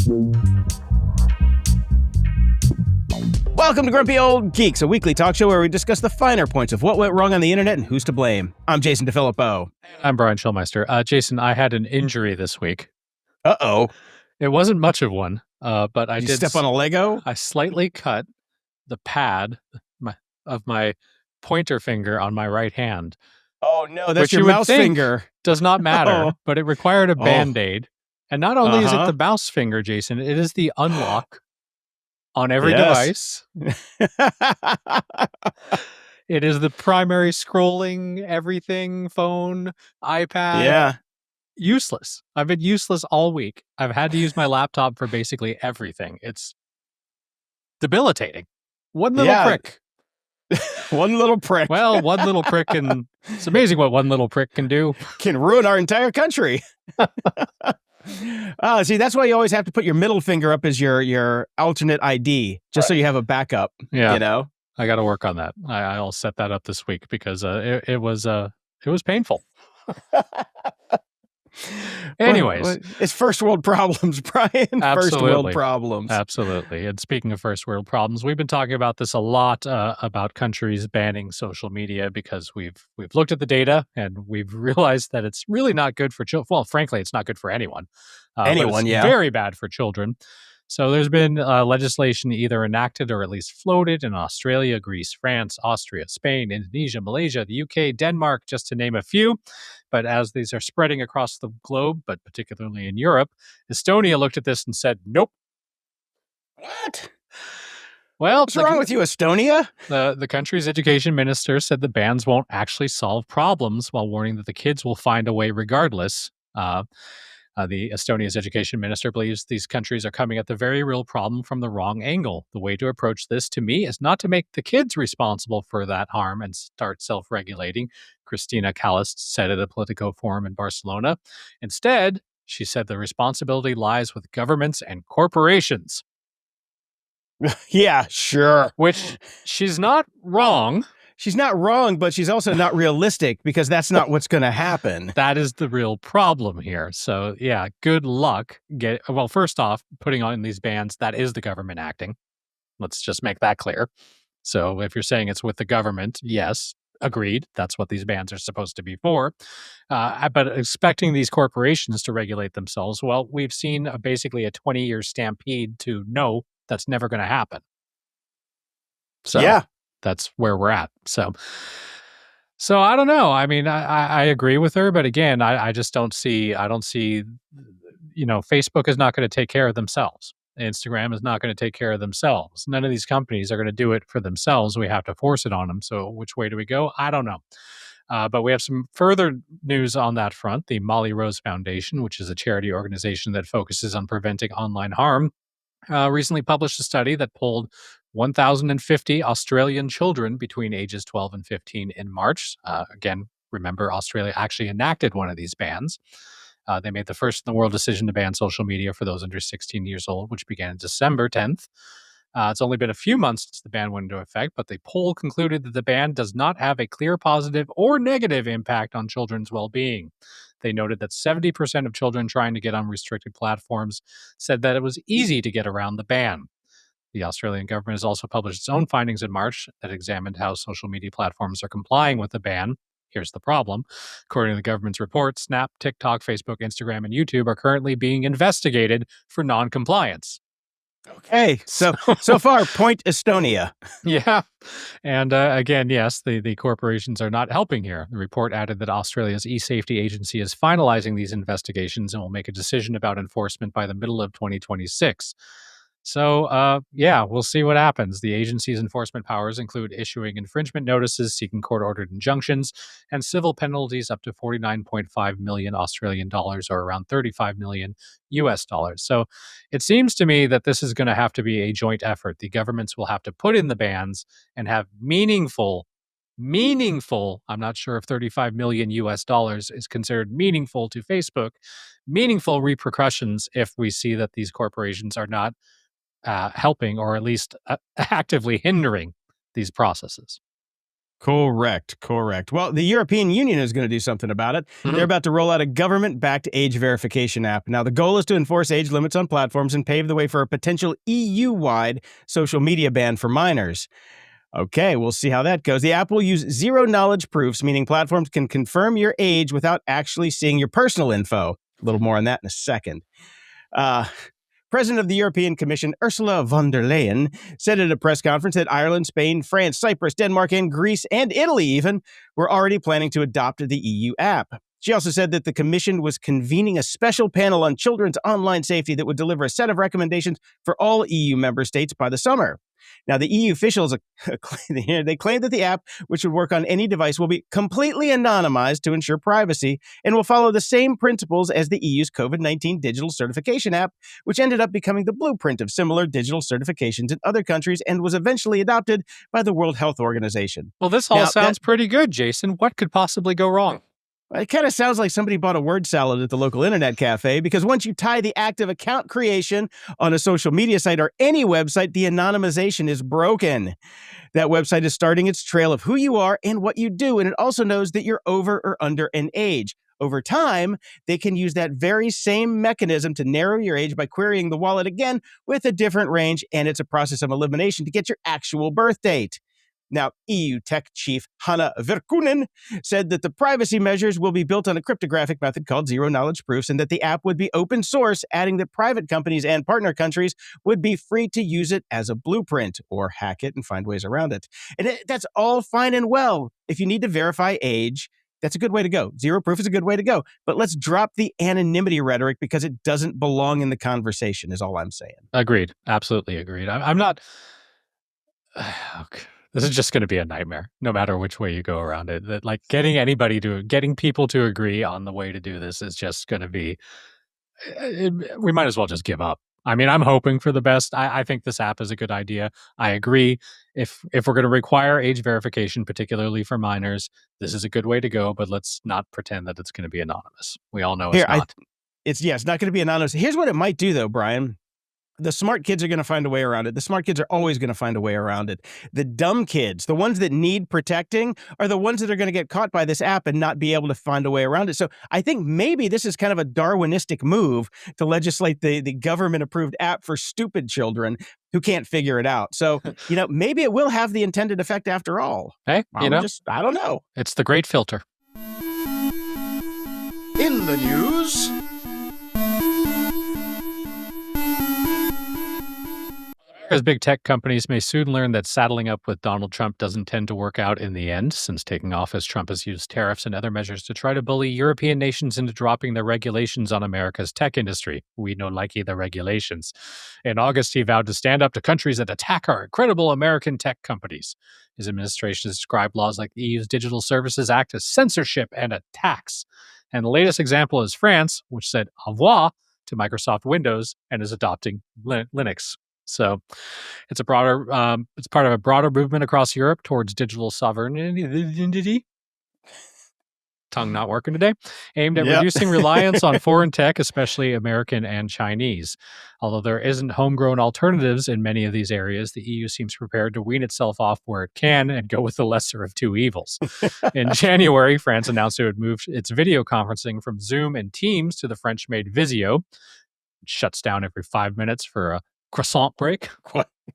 Welcome to Grumpy Old Geeks, a weekly talk show where we discuss the finer points of what went wrong on the internet and who's to blame. I'm Jason DeFilippo. I'm Brian Schulmeister. Jason, I had an injury this week. Uh-oh. It wasn't much of one, but I Did did you step on a Lego? I slightly cut the pad of my pointer finger on my right hand. Oh, no, that's which your you would mouse think finger. Does not matter, Oh. but it required a Band-Aid. And not only is it the mouse finger, Jason, it is the unlock on every device. It is the primary scrolling, everything, phone, iPad. Yeah. Useless. I've been useless all week. I've had to use my laptop for basically everything. It's debilitating. One little prick. One little prick. Well, one little prick, and it's amazing what one little prick can do. Can ruin our entire country. See, that's why you always have to put your middle finger up as your alternate ID, just so you have a backup. Yeah, you know, I got to work on that. I'll set that up this week because it was painful. Anyways, it's first world problems, Brian. Absolutely. First world problems. Absolutely. And speaking of first world problems, we've been talking about this a lot about countries banning social media because we've looked at the data and we've realized that it's really not good for children. Well, frankly, it's not good for anyone. Anyone, yeah. Very bad for children. So there's been legislation either enacted or at least floated in Australia, Greece, France, Austria, Spain, Indonesia, Malaysia, the UK, Denmark, just to name a few. But as these are spreading across the globe, but particularly in Europe, Estonia looked at this and said, nope. What? Well, what's wrong with you, Estonia? The country's education minister said the bans won't actually solve problems while warning that the kids will find a way regardless. The Estonia's education minister believes these countries are coming at the very real problem from the wrong angle. The way to approach this, to me, is not to make the kids responsible for that harm and start self-regulating, Christina Callas said at a Politico forum in Barcelona. Instead, she said the responsibility lies with governments and corporations. Yeah, sure. Which she's not wrong. She's not wrong, but she's also not realistic because that's not what's going to happen. That is the real problem here. So, yeah, good luck. Well, first off, putting on these bans, that is the government acting. Let's just make that clear. So if you're saying it's with the government, yes, agreed. That's what these bans are supposed to be for. But expecting these corporations to regulate themselves, well, we've seen basically a 20-year stampede to no, that's never going to happen. So yeah. That's where we're at. So I don't know. I mean, I agree with her, but again, I don't see, Facebook is not going to take care of themselves. Instagram is not going to take care of themselves. None of these companies are going to do it for themselves. We have to force it on them. So which way do we go? I don't know. But we have some further news on that front. The Molly Rose Foundation, which is a charity organization that focuses on preventing online harm, recently published a study that polled 1,050 Australian children between ages 12 and 15 in March. Again, remember, Australia actually enacted one of these bans. They made the first in the world decision to ban social media for those under 16 years old, which began December 10th. It's only been a few months since the ban went into effect, but the poll concluded that the ban does not have a clear positive or negative impact on children's well-being. They noted that 70% of children trying to get on restricted platforms said that it was easy to get around the ban. The Australian government has also published its own findings in March that examined how social media platforms are complying with the ban. Here's the problem. According to the government's report, Snap, TikTok, Facebook, Instagram, and YouTube are currently being investigated for non-compliance. Okay, so far, point Estonia. Yeah. And again, yes, the corporations are not helping here. The report added that Australia's e-safety agency is finalizing these investigations and will make a decision about enforcement by the middle of 2026. So, we'll see what happens. The agency's enforcement powers include issuing infringement notices, seeking court-ordered injunctions, and civil penalties up to 49.5 million Australian dollars, or around 35 million US dollars. So it seems to me that this is going to have to be a joint effort. The governments will have to put in the bans and have meaningful, I'm not sure if 35 million US dollars is considered meaningful to Facebook, meaningful repercussions if we see that these corporations are not helping or at least actively hindering these processes. Correct. Well, the European Union is going to do something about it. They're about to roll out a government-backed age verification app. Now, the goal is to enforce age limits on platforms and pave the way for a potential EU-wide social media ban for minors. Okay, we'll see how that goes. The app will use zero-knowledge proofs, meaning platforms can confirm your age without actually seeing your personal info. A little more on that in a second. President of the European Commission, Ursula von der Leyen, said at a press conference that Ireland, Spain, France, Cyprus, Denmark, and Greece, and Italy even, were already planning to adopt the EU app. She also said that the Commission was convening a special panel on children's online safety that would deliver a set of recommendations for all EU member states by the summer. Now, the EU officials, they claim that the app, which would work on any device, will be completely anonymized to ensure privacy and will follow the same principles as the EU's COVID-19 digital certification app, which ended up becoming the blueprint of similar digital certifications in other countries and was eventually adopted by the World Health Organization. Well, this all sounds pretty good, Jason. What could possibly go wrong? It kind of sounds like somebody bought a word salad at the local internet cafe, because once you tie the act of account creation on a social media site or any website, the anonymization is broken. That website is starting its trail of who you are and what you do, and it also knows that you're over or under an age. Over time, they can use that very same mechanism to narrow your age by querying the wallet again with a different range, and it's a process of elimination to get your actual birth date. Now, EU tech chief Hanna Virkkunen said that the privacy measures will be built on a cryptographic method called zero-knowledge proofs, and that the app would be open source, adding that private companies and partner countries would be free to use it as a blueprint or hack it and find ways around it. And that's all fine and well. If you need to verify age, that's a good way to go. Zero proof is a good way to go. But let's drop the anonymity rhetoric, because it doesn't belong in the conversation, is all I'm saying. Agreed. Absolutely agreed. I'm not... Okay. This is just going to be a nightmare, no matter which way you go around it. That, like, getting people to agree on the way to do this is just going to be... we might as well just give up. I mean, I'm hoping for the best. I think this app is a good idea. I agree. If we're going to require age verification, particularly for minors, this is a good way to go, but let's not pretend that it's going to be anonymous. We all know it's not. It's not going to be anonymous. Here's what it might do, though, Brian. The smart kids are going to find a way around it. The smart kids are always going to find a way around it. The dumb kids, the ones that need protecting, are the ones that are going to get caught by this app and not be able to find a way around it. So I think maybe this is kind of a Darwinistic move to legislate the government-approved app for stupid children who can't figure it out. So, maybe it will have the intended effect after all. Hey, I don't know. It's the great filter. In the news... As big tech companies may soon learn that saddling up with Donald Trump doesn't tend to work out in the end, since taking office, Trump has used tariffs and other measures to try to bully European nations into dropping their regulations on America's tech industry. We no likey the regulations. In August, he vowed to stand up to countries that attack our incredible American tech companies. His administration has described laws like the EU's Digital Services Act as censorship and a tax. And the latest example is France, which said au revoir to Microsoft Windows and is adopting Linux. So it's part of a broader movement across Europe towards digital sovereignty. Tongue not working today. Aimed at reducing reliance on foreign tech, especially American and Chinese. Although there isn't homegrown alternatives in many of these areas, the EU seems prepared to wean itself off where it can and go with the lesser of two evils. In January, France announced it would move its video conferencing from Zoom and Teams to the French-made Visio. It shuts down every 5 minutes for a croissant break.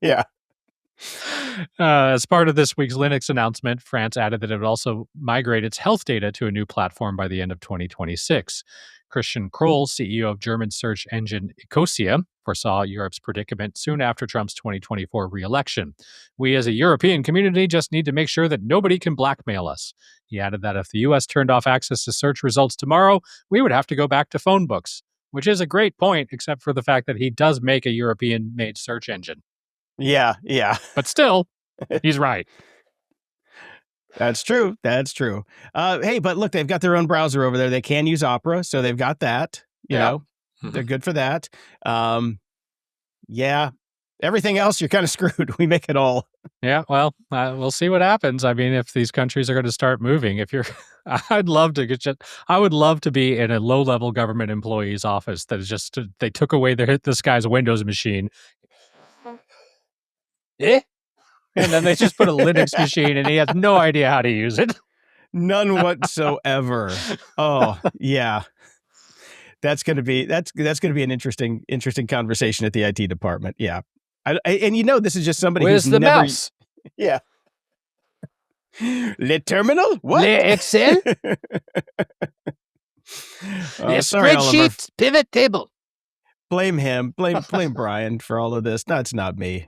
Yeah. As part of this week's Linux announcement, France added that it would also migrate its health data to a new platform by the end of 2026. Christian Kroll, CEO of German search engine Ecosia, foresaw Europe's predicament soon after Trump's 2024 re-election. We as a European community just need to make sure that nobody can blackmail us. He added that if the US turned off access to search results tomorrow, we would have to go back to phone books. Which is a great point, except for the fact that he does make a European-made search engine. Yeah. But still, he's right. That's true. Hey, but look, they've got their own browser over there. They can use Opera, so they've got that. You know, they're good for that. Everything else, you're kind of screwed. We make it all. Yeah, well, we'll see what happens. I mean, if these countries are going to start moving, I would love to be in a low-level government employee's office that is just, they took away this guy's Windows machine. And then they just put a Linux machine and he has no idea how to use it. None whatsoever. Oh, yeah. That's going to be an interesting conversation at the IT department. Yeah. And this is just somebody Where's who's the never mouse? Yeah. Le terminal? What? Le Excel? Le sorry, Oliver. Spreadsheet? Pivot table? Blame him. Blame Brian for all of this. No, it's not me.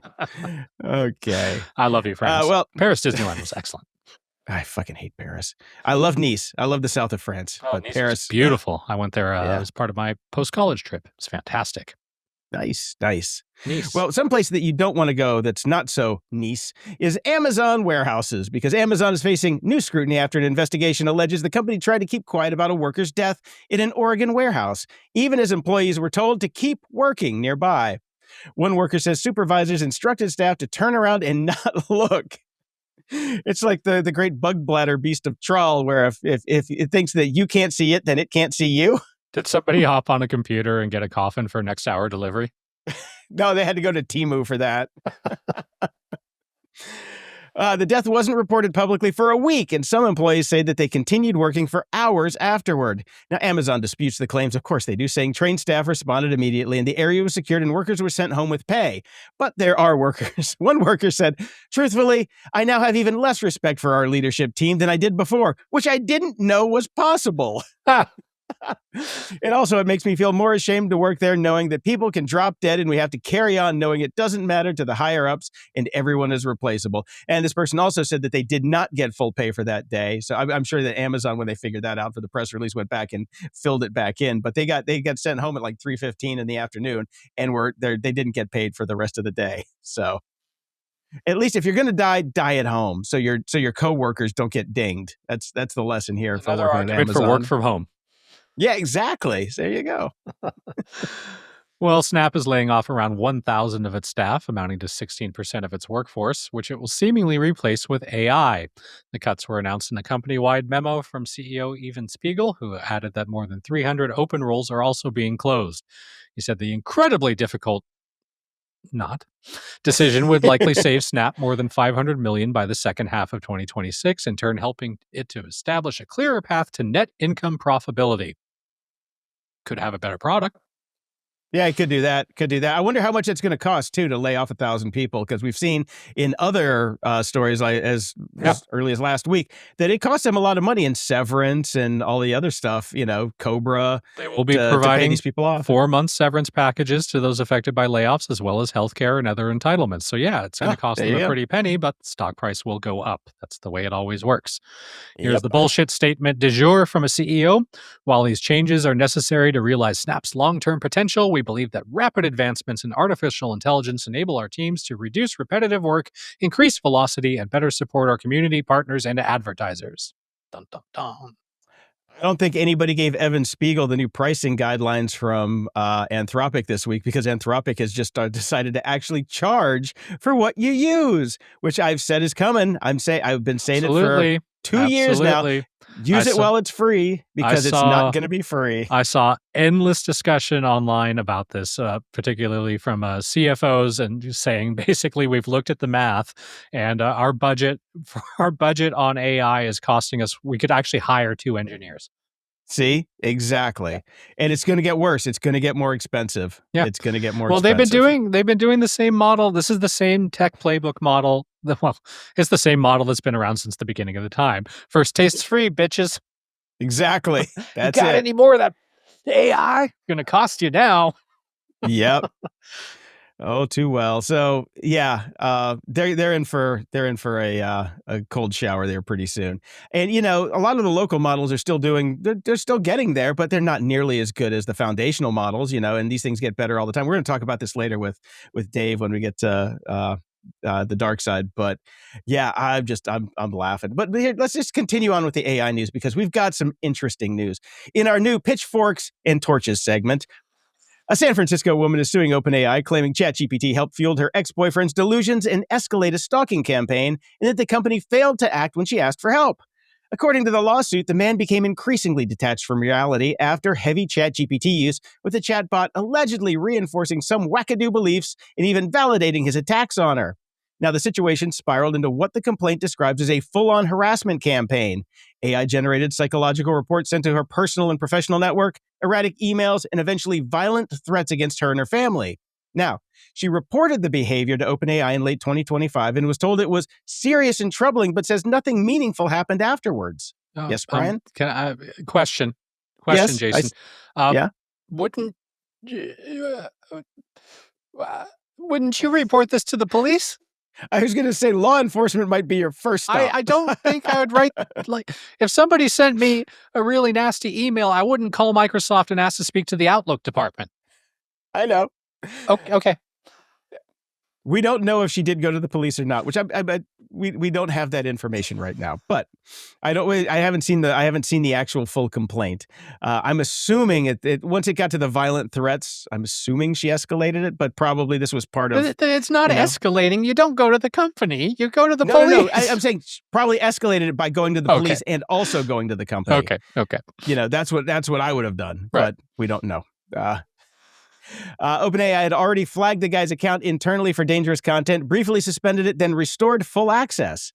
Okay. I love you, France. Well, Paris Disneyland was excellent. I fucking hate Paris. I love Nice. I love the south of France. Oh, but Nice Paris was beautiful. I went there Yeah. as part of my post-college trip. It's fantastic. Nice. Nice. Well, someplace that you don't want to go that's not so nice is Amazon warehouses, because Amazon is facing new scrutiny after an investigation alleges the company tried to keep quiet about a worker's death in an Oregon warehouse, even as employees were told to keep working nearby. One worker says supervisors instructed staff to turn around and not look. It's like the great bug bladder beast of Trawl, where if it thinks that you can't see it, then it can't see you. Did somebody hop on a computer and get a coffin for next hour delivery? No, they had to go to Temu for that. The death wasn't reported publicly for a week, and some employees say that they continued working for hours afterward. Now, Amazon disputes the claims. Of course they do, saying trained staff responded immediately, and the area was secured, and workers were sent home with pay. But there are workers. One worker said, "Truthfully, I now have even less respect for our leadership team than I did before, which I didn't know was possible." And also, it makes me feel more ashamed to work there knowing that people can drop dead and we have to carry on knowing it doesn't matter to the higher ups and everyone is replaceable. And this person also said that they did not get full pay for that day. So I'm sure that Amazon, when they figured that out for the press release, went back and filled it back in. But they got sent home at like 3:15 in the afternoon and they didn't get paid for the rest of the day. So at least if you're going to die at home, so your coworkers don't get dinged. That's the lesson here. Another argument for work from home. Yeah, exactly. So there you go. Well, Snap is laying off around 1,000 of its staff, amounting to 16% of its workforce, which it will seemingly replace with AI. The cuts were announced in a company-wide memo from CEO Evan Spiegel, who added that more than 300 open roles are also being closed. He said the incredibly difficult decision would likely save Snap more than $500 million by the second half of 2026, in turn helping it to establish a clearer path to net income profitability. Could have a better product. Yeah, it could do that. I wonder how much it's going to cost, too, to lay off 1,000 people, because we've seen in other stories as early as last week that it costs them a lot of money in severance and all the other stuff, Cobra. They will be providing these people off. 4-month severance packages to those affected by layoffs, as well as healthcare and other entitlements. So, yeah, it's going to cost them a pretty penny, but the stock price will go up. That's the way it always works. Here's the bullshit statement du jour from a CEO. While these changes are necessary to realize Snap's long-term potential, we believe that rapid advancements in artificial intelligence enable our teams to reduce repetitive work, increase velocity, and better support our community partners and advertisers. Dun, dun, dun. I don't think anybody gave Evan Spiegel the new pricing guidelines from Anthropic this week, because Anthropic has just decided to actually charge for what you use, which I've said is coming. I've been saying it for 2 years now. Use it while it's free, because it's not going to be free. I saw endless discussion online about this, particularly from CFOs, and saying basically we've looked at the math, and our budget on AI is costing us. We could actually hire 2 engineers. See, exactly, and it's going to get worse. It's going to get more expensive. Yeah, it's going to get more. Well, expensive. they've been doing the same model. This is the same tech playbook model. Well, it's the same model that's been around since the beginning of the time. First tastes free, bitches. Exactly. That's you got it. Any more of that AI? Going to cost you now. Yep. Oh, too well. So yeah, they're in for a cold shower there pretty soon. And a lot of the local models are still they're still getting there, but they're not nearly as good as the foundational models. And these things get better all the time. We're going to talk about this later with Dave when we get to the dark side. But yeah, I'm laughing. But here, let's just continue on with the AI news, because we've got some interesting news in our new pitchforks and torches segment. A San Francisco woman is suing OpenAI, claiming ChatGPT helped fuel her ex-boyfriend's delusions and escalate a stalking campaign, and that the company failed to act when she asked for help. According to the lawsuit, the man became increasingly detached from reality after heavy ChatGPT use, with the chatbot allegedly reinforcing some wackadoo beliefs and even validating his attacks on her. Now, the situation spiraled into what the complaint describes as a full-on harassment campaign. AI-generated psychological reports sent to her personal and professional network, erratic emails, and eventually violent threats against her and her family. Now, she reported the behavior to OpenAI in late 2025 and was told it was serious and troubling, but says nothing meaningful happened afterwards. Yes, Brian? Can I question, Yes, Jason? yeah. Wouldn't wouldn't you report this to the police? I was going to say law enforcement might be your first stop. I don't think I would write, like, if somebody sent me a really nasty email, I wouldn't call Microsoft and ask to speak to the Outlook department. I know. Okay. We don't know if she did go to the police or not, which we don't have that information right now. But I haven't seen the actual full complaint. I'm assuming once it got to the violent threats, I'm assuming she escalated it, but probably this was part of. It's not escalating. You don't go to the company. You go to the police. No. I'm saying probably escalated it by going to the police and also going to the company. Okay. That's what I would have done, right. But we don't know. OpenAI had already flagged the guy's account internally for dangerous content, briefly suspended it, then restored full access.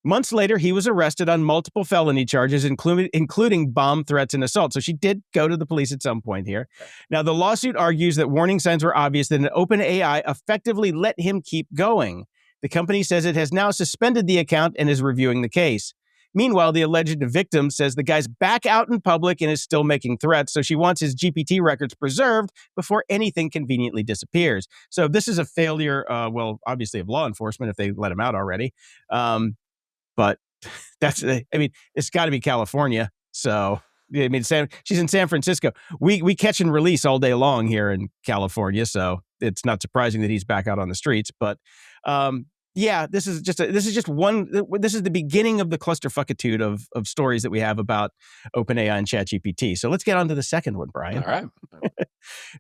Months later, he was arrested on multiple felony charges, including bomb threats and assault. So she did go to the police at some point here. Now, the lawsuit argues that warning signs were obvious that OpenAI effectively let him keep going. The company says it has now suspended the account and is reviewing the case. Meanwhile, the alleged victim says the guy's back out in public and is still making threats, so she wants his GPT records preserved before anything conveniently disappears. So this is a failure, obviously of law enforcement if they let him out already. But it's got to be California. So, she's in San Francisco. We catch and release all day long here in California, so it's not surprising that he's back out on the streets. But this is the beginning of the clusterfuckitude of stories that we have about OpenAI and ChatGPT. So let's get on to the second one, Brian. All right.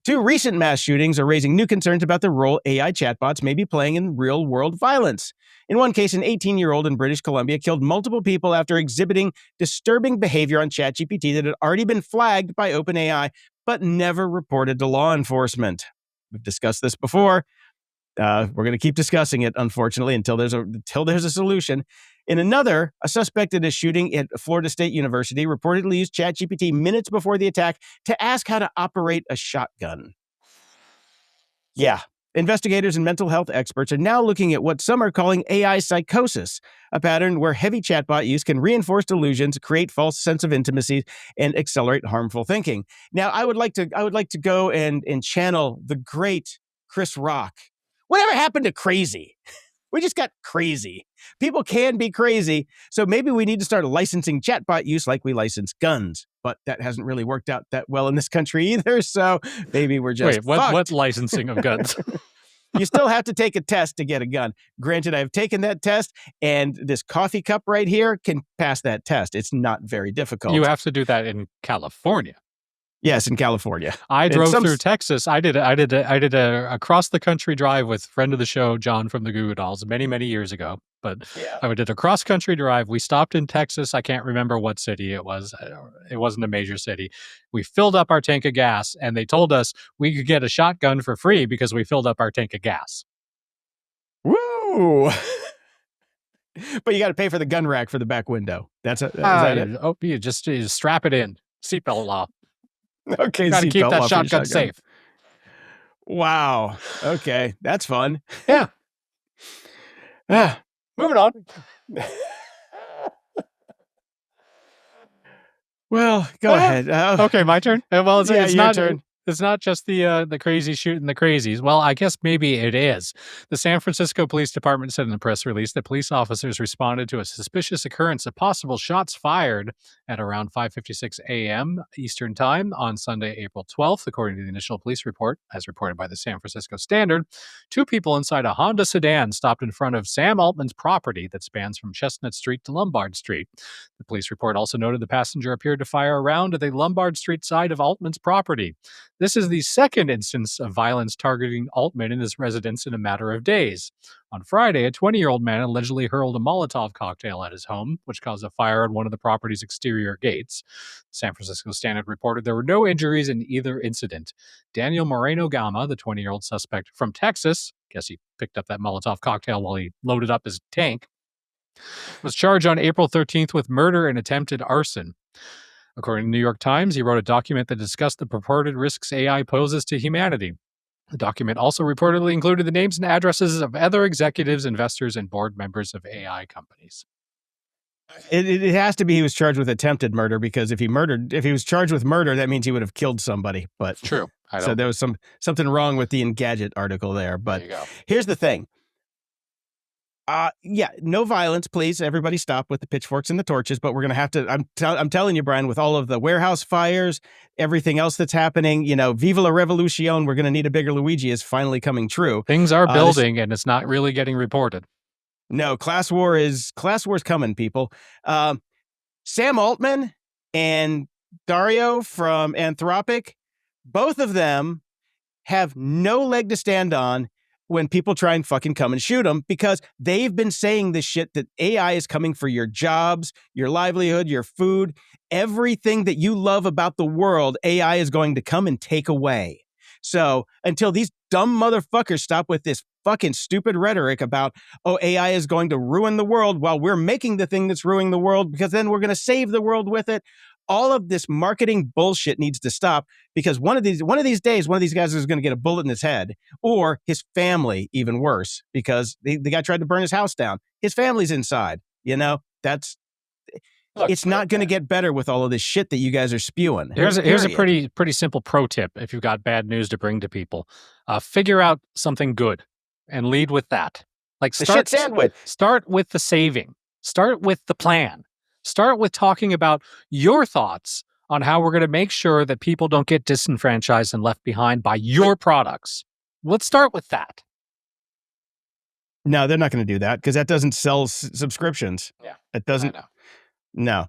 Two recent mass shootings are raising new concerns about the role AI chatbots may be playing in real-world violence. In one case, an 18-year-old in British Columbia killed multiple people after exhibiting disturbing behavior on ChatGPT that had already been flagged by OpenAI, but never reported to law enforcement. We've discussed this before. We're going to keep discussing it, unfortunately, until there's a solution. In another, a suspect in a shooting at Florida State University reportedly used ChatGPT minutes before the attack to ask how to operate a shotgun. Yeah. Investigators and mental health experts are now looking at what some are calling AI psychosis, a pattern where heavy chatbot use can reinforce delusions, create false sense of intimacy, and accelerate harmful thinking. Now, I would like to go and channel the great Chris Rock. Whatever happened to crazy? We just got crazy. People can be crazy, so maybe we need to start licensing chatbot use like we license guns. But that hasn't really worked out that well in this country either, so maybe we're just what licensing of guns? You still have to take a test to get a gun. Granted, I've taken that test, and this coffee cup right here can pass that test. It's not very difficult. You have to do that in California. Yes, in California. I drove through Texas. I did a across the country drive with friend of the show, John from the Goo Goo Dolls, many years ago. But I did a cross country drive. We stopped in Texas. I can't remember what city it was. It wasn't a major city. We filled up our tank of gas, and they told us we could get a shotgun for free because we filled up our tank of gas. Woo! But you got to pay for the gun rack for the back window. Is that it? Oh, you just strap it in. Seatbelt law. Okay, got to keep that shotgun safe. Wow. Okay, that's fun. Yeah. Moving on. Well, go ahead. Okay, my turn. Well, it's your not turn. It's not just the crazy shooting the crazies. Well, I guess maybe it is. The San Francisco Police Department said in a press release that police officers responded to a suspicious occurrence of possible shots fired at around 5:56 a.m. Eastern Time on Sunday, April 12th, according to the initial police report, as reported by the San Francisco Standard. Two people inside a Honda sedan stopped in front of Sam Altman's property that spans from Chestnut Street to Lombard Street. The police report also noted the passenger appeared to fire a round at the Lombard Street side of Altman's property. This is the second instance of violence targeting Altman and his residence in a matter of days. On Friday, a 20-year-old man allegedly hurled a Molotov cocktail at his home, which caused a fire on one of the property's exterior gates. San Francisco Standard reported there were no injuries in either incident. Daniel Moreno Gama, the 20-year-old suspect from Texas, guess he picked up that Molotov cocktail while he loaded up his tank, was charged on April 13th with murder and attempted arson. According to the New York Times, he wrote a document that discussed the purported risks AI poses to humanity. The document also reportedly included the names and addresses of other executives, investors, and board members of AI companies. It has to be he was charged with attempted murder, because if he was charged with murder, that means he would have killed somebody. But true. So there was something wrong with the Engadget article there. But there you go. Here's the thing. No violence, please. Everybody stop with the pitchforks and the torches. But we're going to have to, I'm telling you, Brian, with all of the warehouse fires, everything else that's happening, Viva la Revolution, we're going to need a bigger Luigi is finally coming true. Things are building and it's not really getting reported. No, class war's coming, people. Sam Altman and Dario from Anthropic, both of them have no leg to stand on when people try and fucking come and shoot them, because they've been saying this shit that AI is coming for your jobs, your livelihood, your food, everything that you love about the world, AI is going to come and take away. So until these dumb motherfuckers stop with this fucking stupid rhetoric about, AI is going to ruin the world while we're making the thing that's ruining the world, because then we're going to save the world with it. All of this marketing bullshit needs to stop, because one of these days, one of these guys is going to get a bullet in his head, or his family, even worse, because the guy tried to burn his house down. His family's inside. It's not going to get better with all of this shit that you guys are spewing. Here's a pretty simple pro tip if you've got bad news to bring to people. Figure out something good and lead with that. Like shit sandwich. Start with the saving. Start with the plan. Start with talking about your thoughts on how we're going to make sure that people don't get disenfranchised and left behind by your products. Let's start with that. No, they're not going to do that, because that doesn't sell subscriptions. Yeah, it doesn't. No.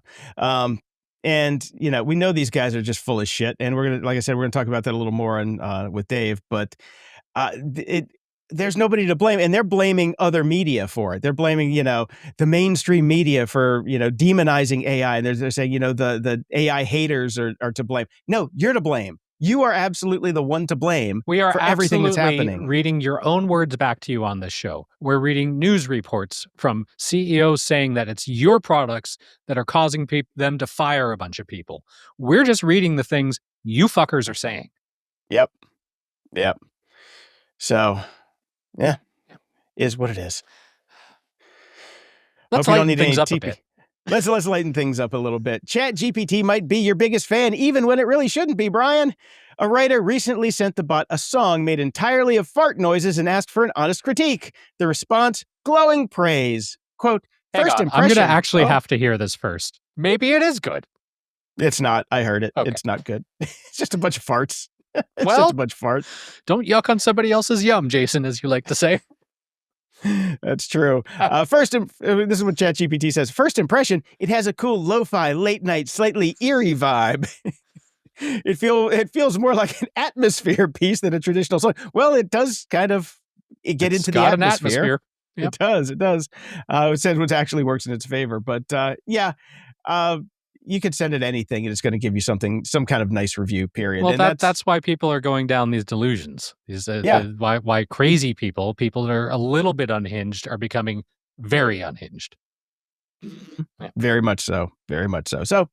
And we know these guys are just full of shit, and we're gonna, like I said, we're gonna talk about that a little more with Dave. But there's nobody to blame, and they're blaming other media for it. They're blaming, the mainstream media for, demonizing AI. And they're saying, the AI haters are to blame. No, you're to blame. You are absolutely the one to blame for everything that's happening. Reading your own words back to you on this show. We're reading news reports from CEOs saying that it's your products that are causing them to fire a bunch of people. We're just reading the things you fuckers are saying. Yep. So, yeah, is what it is. Let's lighten things up a bit. Let's lighten things up a little bit. ChatGPT might be your biggest fan, even when it really shouldn't be, Brian. A writer recently sent the bot a song made entirely of fart noises and asked for an honest critique. The response, glowing praise. Quote, first impression. I'm going to actually have to hear this first. Maybe it is good. It's not. I heard it. Okay. It's not good. It's just a bunch of farts. It's just a bunch of farts. Don't yuck on somebody else's yum, Jason, as you like to say. That's true. This is what ChatGPT says. First impression, it has a cool lo-fi, late night, slightly eerie vibe. It feels more like an atmosphere piece than a traditional song. Well, it does kind of get into the atmosphere. Yep. It does. It says what actually works in its favor. But you could send it anything, and it's going to give you some kind of nice review, period. Well, and that's why people are going down these delusions. Why crazy people that are a little bit unhinged are becoming very unhinged. Yeah. Very much so. Very much so. So,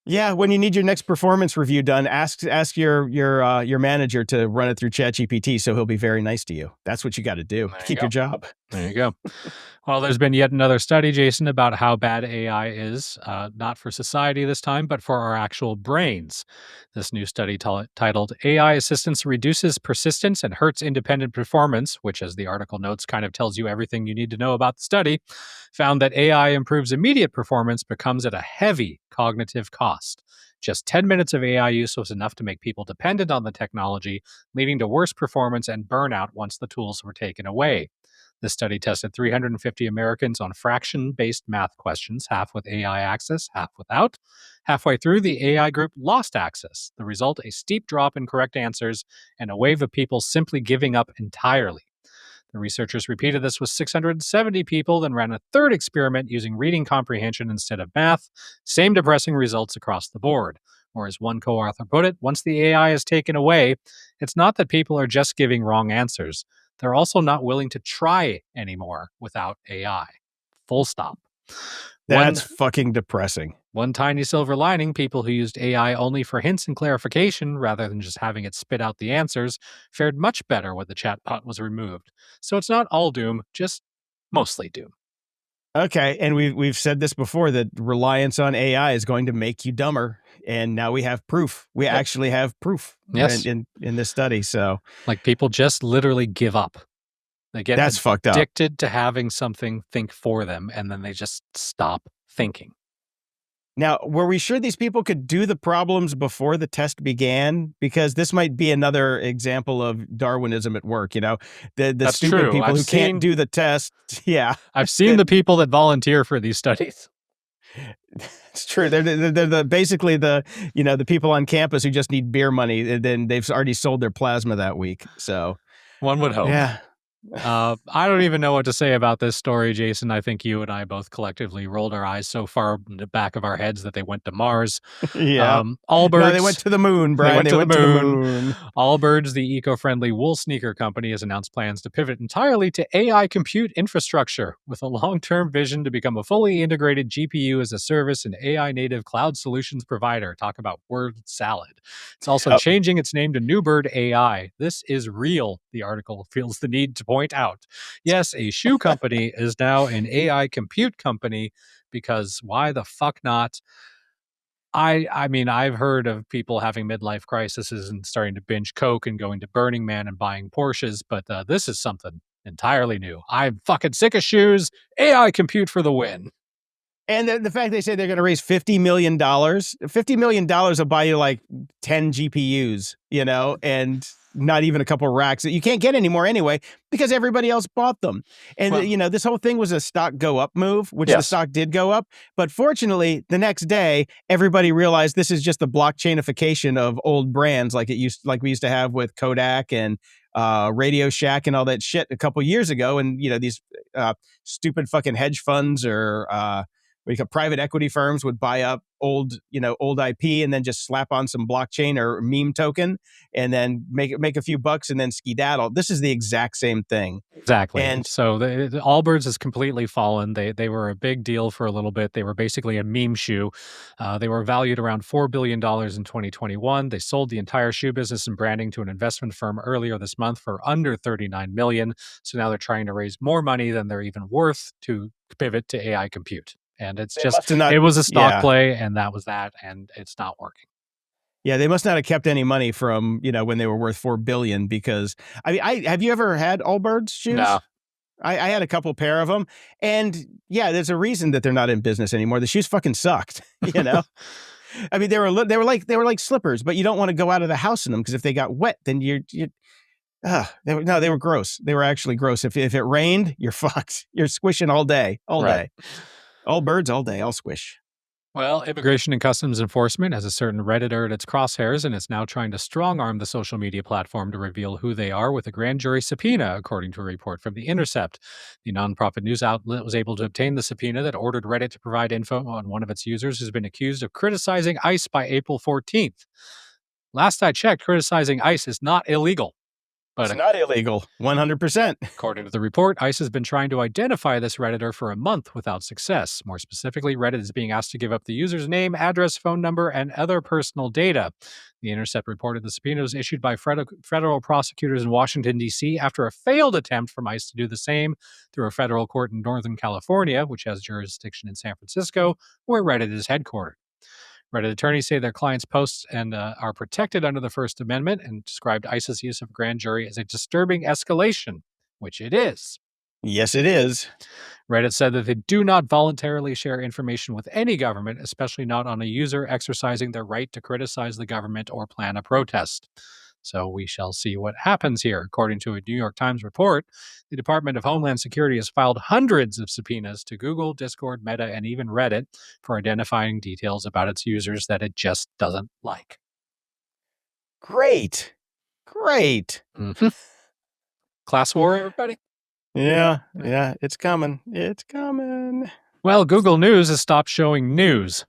yeah, when you need your next performance review done, ask your manager to run it through ChatGPT, so he'll be very nice to you. That's what you got to do to keep your job. There you go. Well, there's been yet another study, Jason, about how bad AI is, not for society this time, but for our actual brains. This new study titled AI Assistance Reduces Persistence and Hurts Independent Performance, which, as the article notes, kind of tells you everything you need to know about the study, found that AI improves immediate performance but comes at a heavy cognitive cost. Just 10 minutes of AI use was enough to make people dependent on the technology, leading to worse performance and burnout once the tools were taken away. This study tested 350 Americans on fraction based math questions, half with AI access, half without. Halfway through, the AI group lost access. The result, a steep drop in correct answers and a wave of people simply giving up entirely. The researchers repeated this with 670 people, then ran a third experiment using reading comprehension instead of math. Same depressing results across the board. Or, as one co author put it, once the AI is taken away, it's not that people are just giving wrong answers. They're also not willing to try anymore without AI. Full stop. That's fucking depressing. One tiny silver lining, people who used AI only for hints and clarification rather than just having it spit out the answers fared much better when the chatbot was removed. So it's not all doom, just mostly doom. Okay, and we've said this before, that reliance on AI is going to make you dumber, and now we have proof. We actually have proof in this study. So, like, people just literally give up. They get that's fucked up. Addicted to having something think for them, and then they just stop thinking. Now, were we sure these people could do the problems before the test began? Because this might be another example of Darwinism at work. You know, the That's stupid true. people who can't do the test. Yeah, I've seen the people that volunteer for these studies. It's true. They're basically the people on campus who just need beer money, and then they've already sold their plasma that week. So one would hope. Yeah. I don't even know what to say about this story, Jason. I think you and I both collectively rolled our eyes so far in the back of our heads that they went to Mars. Yeah. Allbirds. No, they went to the moon, Brian. They went to the moon. Allbirds, the eco-friendly wool sneaker company, has announced plans to pivot entirely to AI compute infrastructure with a long-term vision to become a fully integrated GPU as a service and AI-native cloud solutions provider. Talk about word salad. It's also changing its name to Newbird AI. This is real, the article feels the need to point out. Yes, a shoe company is now an AI compute company, because why the fuck not? I mean, I've heard of people having midlife crises and starting to binge Coke and going to Burning Man and buying Porsches, but this is something entirely new. I'm fucking sick of shoes. AI compute for the win. And the fact they say they're going to raise $50 million, $50 million will buy you like 10 GPUs, and not even a couple racks that you can't get anymore anyway, because everybody else bought them. And, this whole thing was a stock go up move, which the stock did go up. But fortunately, the next day, everybody realized this is just the blockchainification of old brands like we used to have with Kodak and Radio Shack and all that shit a couple years ago. And, these stupid fucking hedge funds or private equity firms would buy up old IP and then just slap on some blockchain or meme token and then make a few bucks and then skedaddle. This is the exact same thing. Exactly. And so the Allbirds has completely fallen. They were a big deal for a little bit. They were basically a meme shoe. They were valued around $4 billion in 2021. They sold the entire shoe business and branding to an investment firm earlier this month for under $39 million. So now they're trying to raise more money than they're even worth to pivot to AI compute. And it's it was a stock play, and that was that, and it's not working. Yeah, they must not have kept any money from, when they were worth $4 billion, because have you ever had Allbirds shoes? No. I had a couple pair of them, and there's a reason that they're not in business anymore. The shoes fucking sucked, I mean, they were like slippers, but you don't want to go out of the house in them, because if they got wet, then they were gross. They were actually gross. If it rained, you're fucked. You're squishing all day. All birds, all day, all squish. Well, Immigration and Customs Enforcement has a certain Redditor at its crosshairs, and it's now trying to strong-arm the social media platform to reveal who they are with a grand jury subpoena, according to a report from The Intercept. The nonprofit news outlet was able to obtain the subpoena that ordered Reddit to provide info on one of its users who's been accused of criticizing ICE by April 14th. Last I checked, criticizing ICE is not illegal. But it's not illegal, 100%. According to the report, ICE has been trying to identify this Redditor for a month without success. More specifically, Reddit is being asked to give up the user's name, address, phone number, and other personal data. The Intercept reported the subpoena was issued by federal prosecutors in Washington, D.C. after a failed attempt from ICE to do the same through a federal court in Northern California, which has jurisdiction in San Francisco, where Reddit is headquartered. Reddit attorneys say their clients' posts and are protected under the First Amendment, and described ICE's use of grand jury as a disturbing escalation, which it is. Yes, it is. Reddit said that they do not voluntarily share information with any government, especially not on a user exercising their right to criticize the government or plan a protest. So we shall see what happens here. According to a New York Times report, the Department of Homeland Security has filed hundreds of subpoenas to Google, Discord, Meta, and even Reddit for identifying details about its users that it just doesn't like. Great. Mm-hmm. Class war, everybody? Yeah, it's coming. It's coming. Well, Google News has stopped showing news.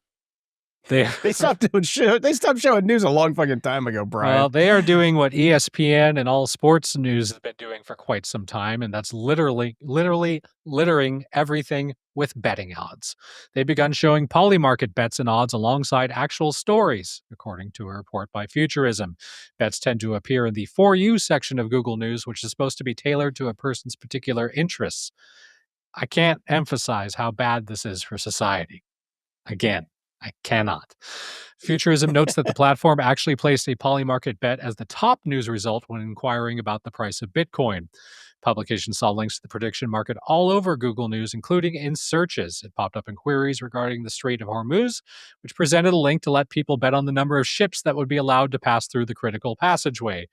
They stopped showing news a long fucking time ago, Brian. Well, they are doing what ESPN and all sports news has been doing for quite some time, and that's literally littering everything with betting odds. They've begun showing polymarket bets and odds alongside actual stories, according to a report by Futurism. Bets tend to appear in the For You section of Google News, which is supposed to be tailored to a person's particular interests. I can't emphasize how bad this is for society. Again, I cannot. Futurism notes that the platform actually placed a polymarket bet as the top news result when inquiring about the price of Bitcoin. Publication saw links to the prediction market all over Google News, including in searches. It popped up in queries regarding the Strait of Hormuz, which presented a link to let people bet on the number of ships that would be allowed to pass through the critical passageway.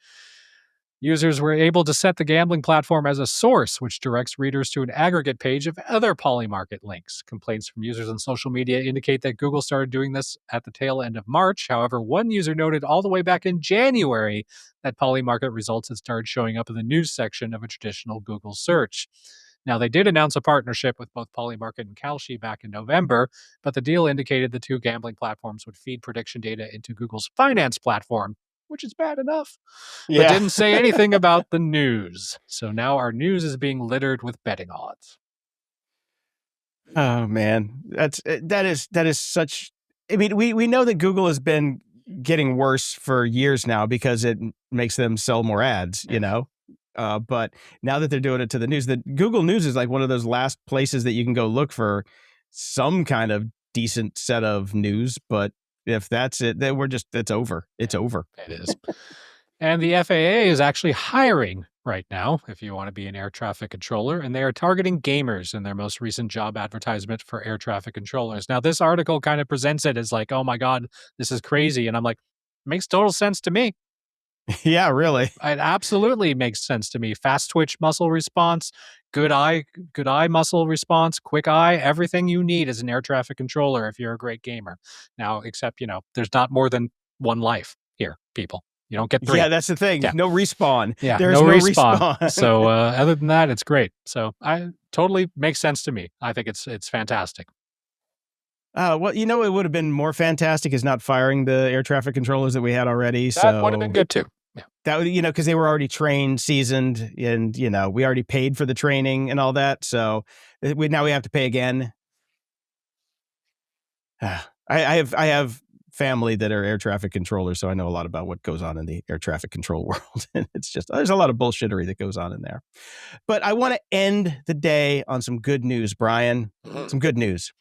Users were able to set the gambling platform as a source, which directs readers to an aggregate page of other polymarket links. Complaints from users on social media indicate that Google started doing this at the tail end of March. However, one user noted all the way back in January that polymarket results had started showing up in the news section of a traditional Google search. Now, they did announce a partnership with both Polymarket and Kalshi back in November, but the deal indicated the two gambling platforms would feed prediction data into Google's finance platform, which is bad enough, but didn't say anything about the news. So now our news is being littered with betting odds. Oh man, that is such. I mean, we know that Google has been getting worse for years now because it makes them sell more ads, you know. But now that they're doing it to the news, that Google News is like one of those last places that you can go look for some kind of decent set of news. But if that's it, then it's over. It's over. It is. And the FAA is actually hiring right now, if you want to be an air traffic controller, and they are targeting gamers in their most recent job advertisement for air traffic controllers. Now, this article kind of presents it as like, oh my God, this is crazy. And I'm like, makes total sense to me. Yeah, really. It absolutely makes sense to me. Fast twitch muscle response, good eye muscle response, quick eye, everything you need as an air traffic controller if you're a great gamer. Now, except, there's not more than one life here, people. You don't get 3. Yeah, that's the thing. Yeah. No respawn. Yeah, there's no respawn. So So other than that, it's great. So I totally makes sense to me. I think it's fantastic. Well, it would have been more fantastic is not firing the air traffic controllers that we had already. That would have been good too. Yeah. That would, because they were already trained, seasoned, and we already paid for the training and all that. So now we have to pay again. I have family that are air traffic controllers, so I know a lot about what goes on in the air traffic control world. And it's just, there's a lot of bullshittery that goes on in there. But I want to end the day on some good news, Brian. Some good news.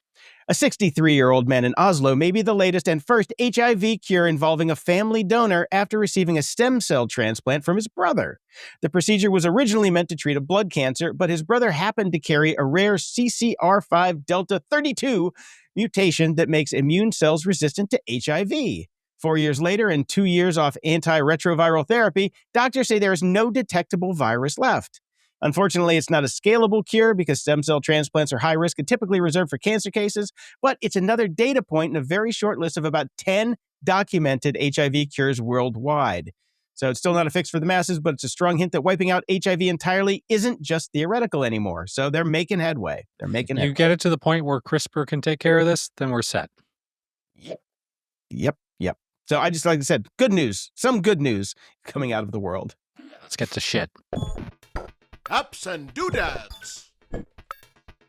A 63-year-old man in Oslo may be the latest and first HIV cure involving a family donor after receiving a stem cell transplant from his brother. The procedure was originally meant to treat a blood cancer, but his brother happened to carry a rare CCR5 Delta 32 mutation that makes immune cells resistant to HIV. 4 years later and 2 years off antiretroviral therapy, doctors say there is no detectable virus left. Unfortunately, it's not a scalable cure because stem cell transplants are high risk and typically reserved for cancer cases, but it's another data point in a very short list of about 10 documented HIV cures worldwide. So it's still not a fix for the masses, but it's a strong hint that wiping out HIV entirely isn't just theoretical anymore. So they're making headway. You get it to the point where CRISPR can take care of this, then we're set. Yep. So I just, like I said, good news. Some good news coming out of the world. Let's get to shit. Ups and doodads.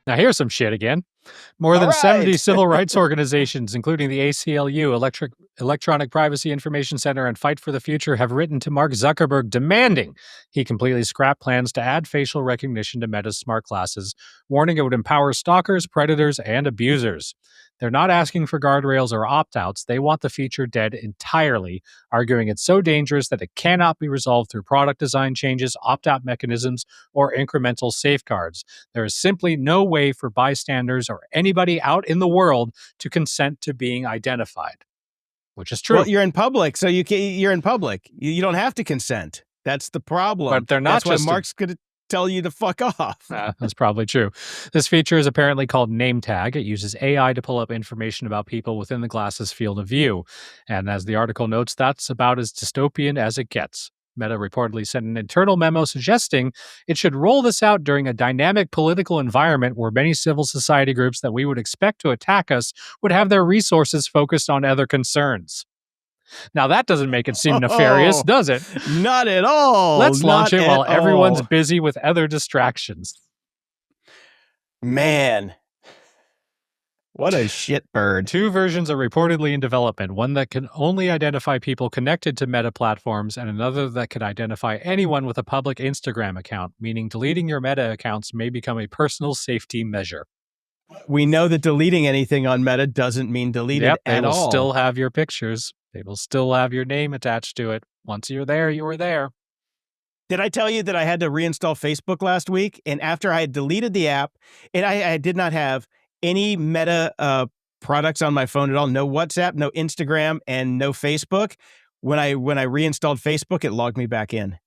Now here's some shit again. More than 70 civil rights organizations, including the ACLU, Electronic Privacy Information Center, and Fight for the Future, have written to Mark Zuckerberg demanding he completely scrap plans to add facial recognition to Meta's smart glasses, warning it would empower stalkers, predators, and abusers. They're not asking for guardrails or opt-outs. They want the feature dead entirely, arguing it's so dangerous that it cannot be resolved through product design changes, opt-out mechanisms, or incremental safeguards. There is simply no way for bystanders or anybody out in the world to consent to being identified. which is true. Well, you're in public, so you're in public. You don't have to consent. That's the problem. But they're not. That's why Mark's going to tell you to fuck off. That's probably true. This feature is apparently called Name Tag. It uses AI to pull up information about people within the glass's field of view. And as the article notes, that's about as dystopian as it gets. Meta reportedly sent an internal memo suggesting it should roll this out during a dynamic political environment where many civil society groups that we would expect to attack us would have their resources focused on other concerns. Now, that doesn't make it seem nefarious, does it? Not at all. Let's launch it while everyone's busy with other distractions. Man. What a shitbird. 2 versions are reportedly in development, one that can only identify people connected to Meta platforms and another that can identify anyone with a public Instagram account, meaning deleting your Meta accounts may become a personal safety measure. We know that deleting anything on Meta doesn't mean deleted at all. They will still have your pictures. They will still have your name attached to it. Once you're there, you were there. Did I tell you that I had to reinstall Facebook last week? And after I had deleted the app, and I did not have any Meta products on my phone at all. No WhatsApp, no Instagram, and no Facebook. When I reinstalled Facebook, it logged me back in.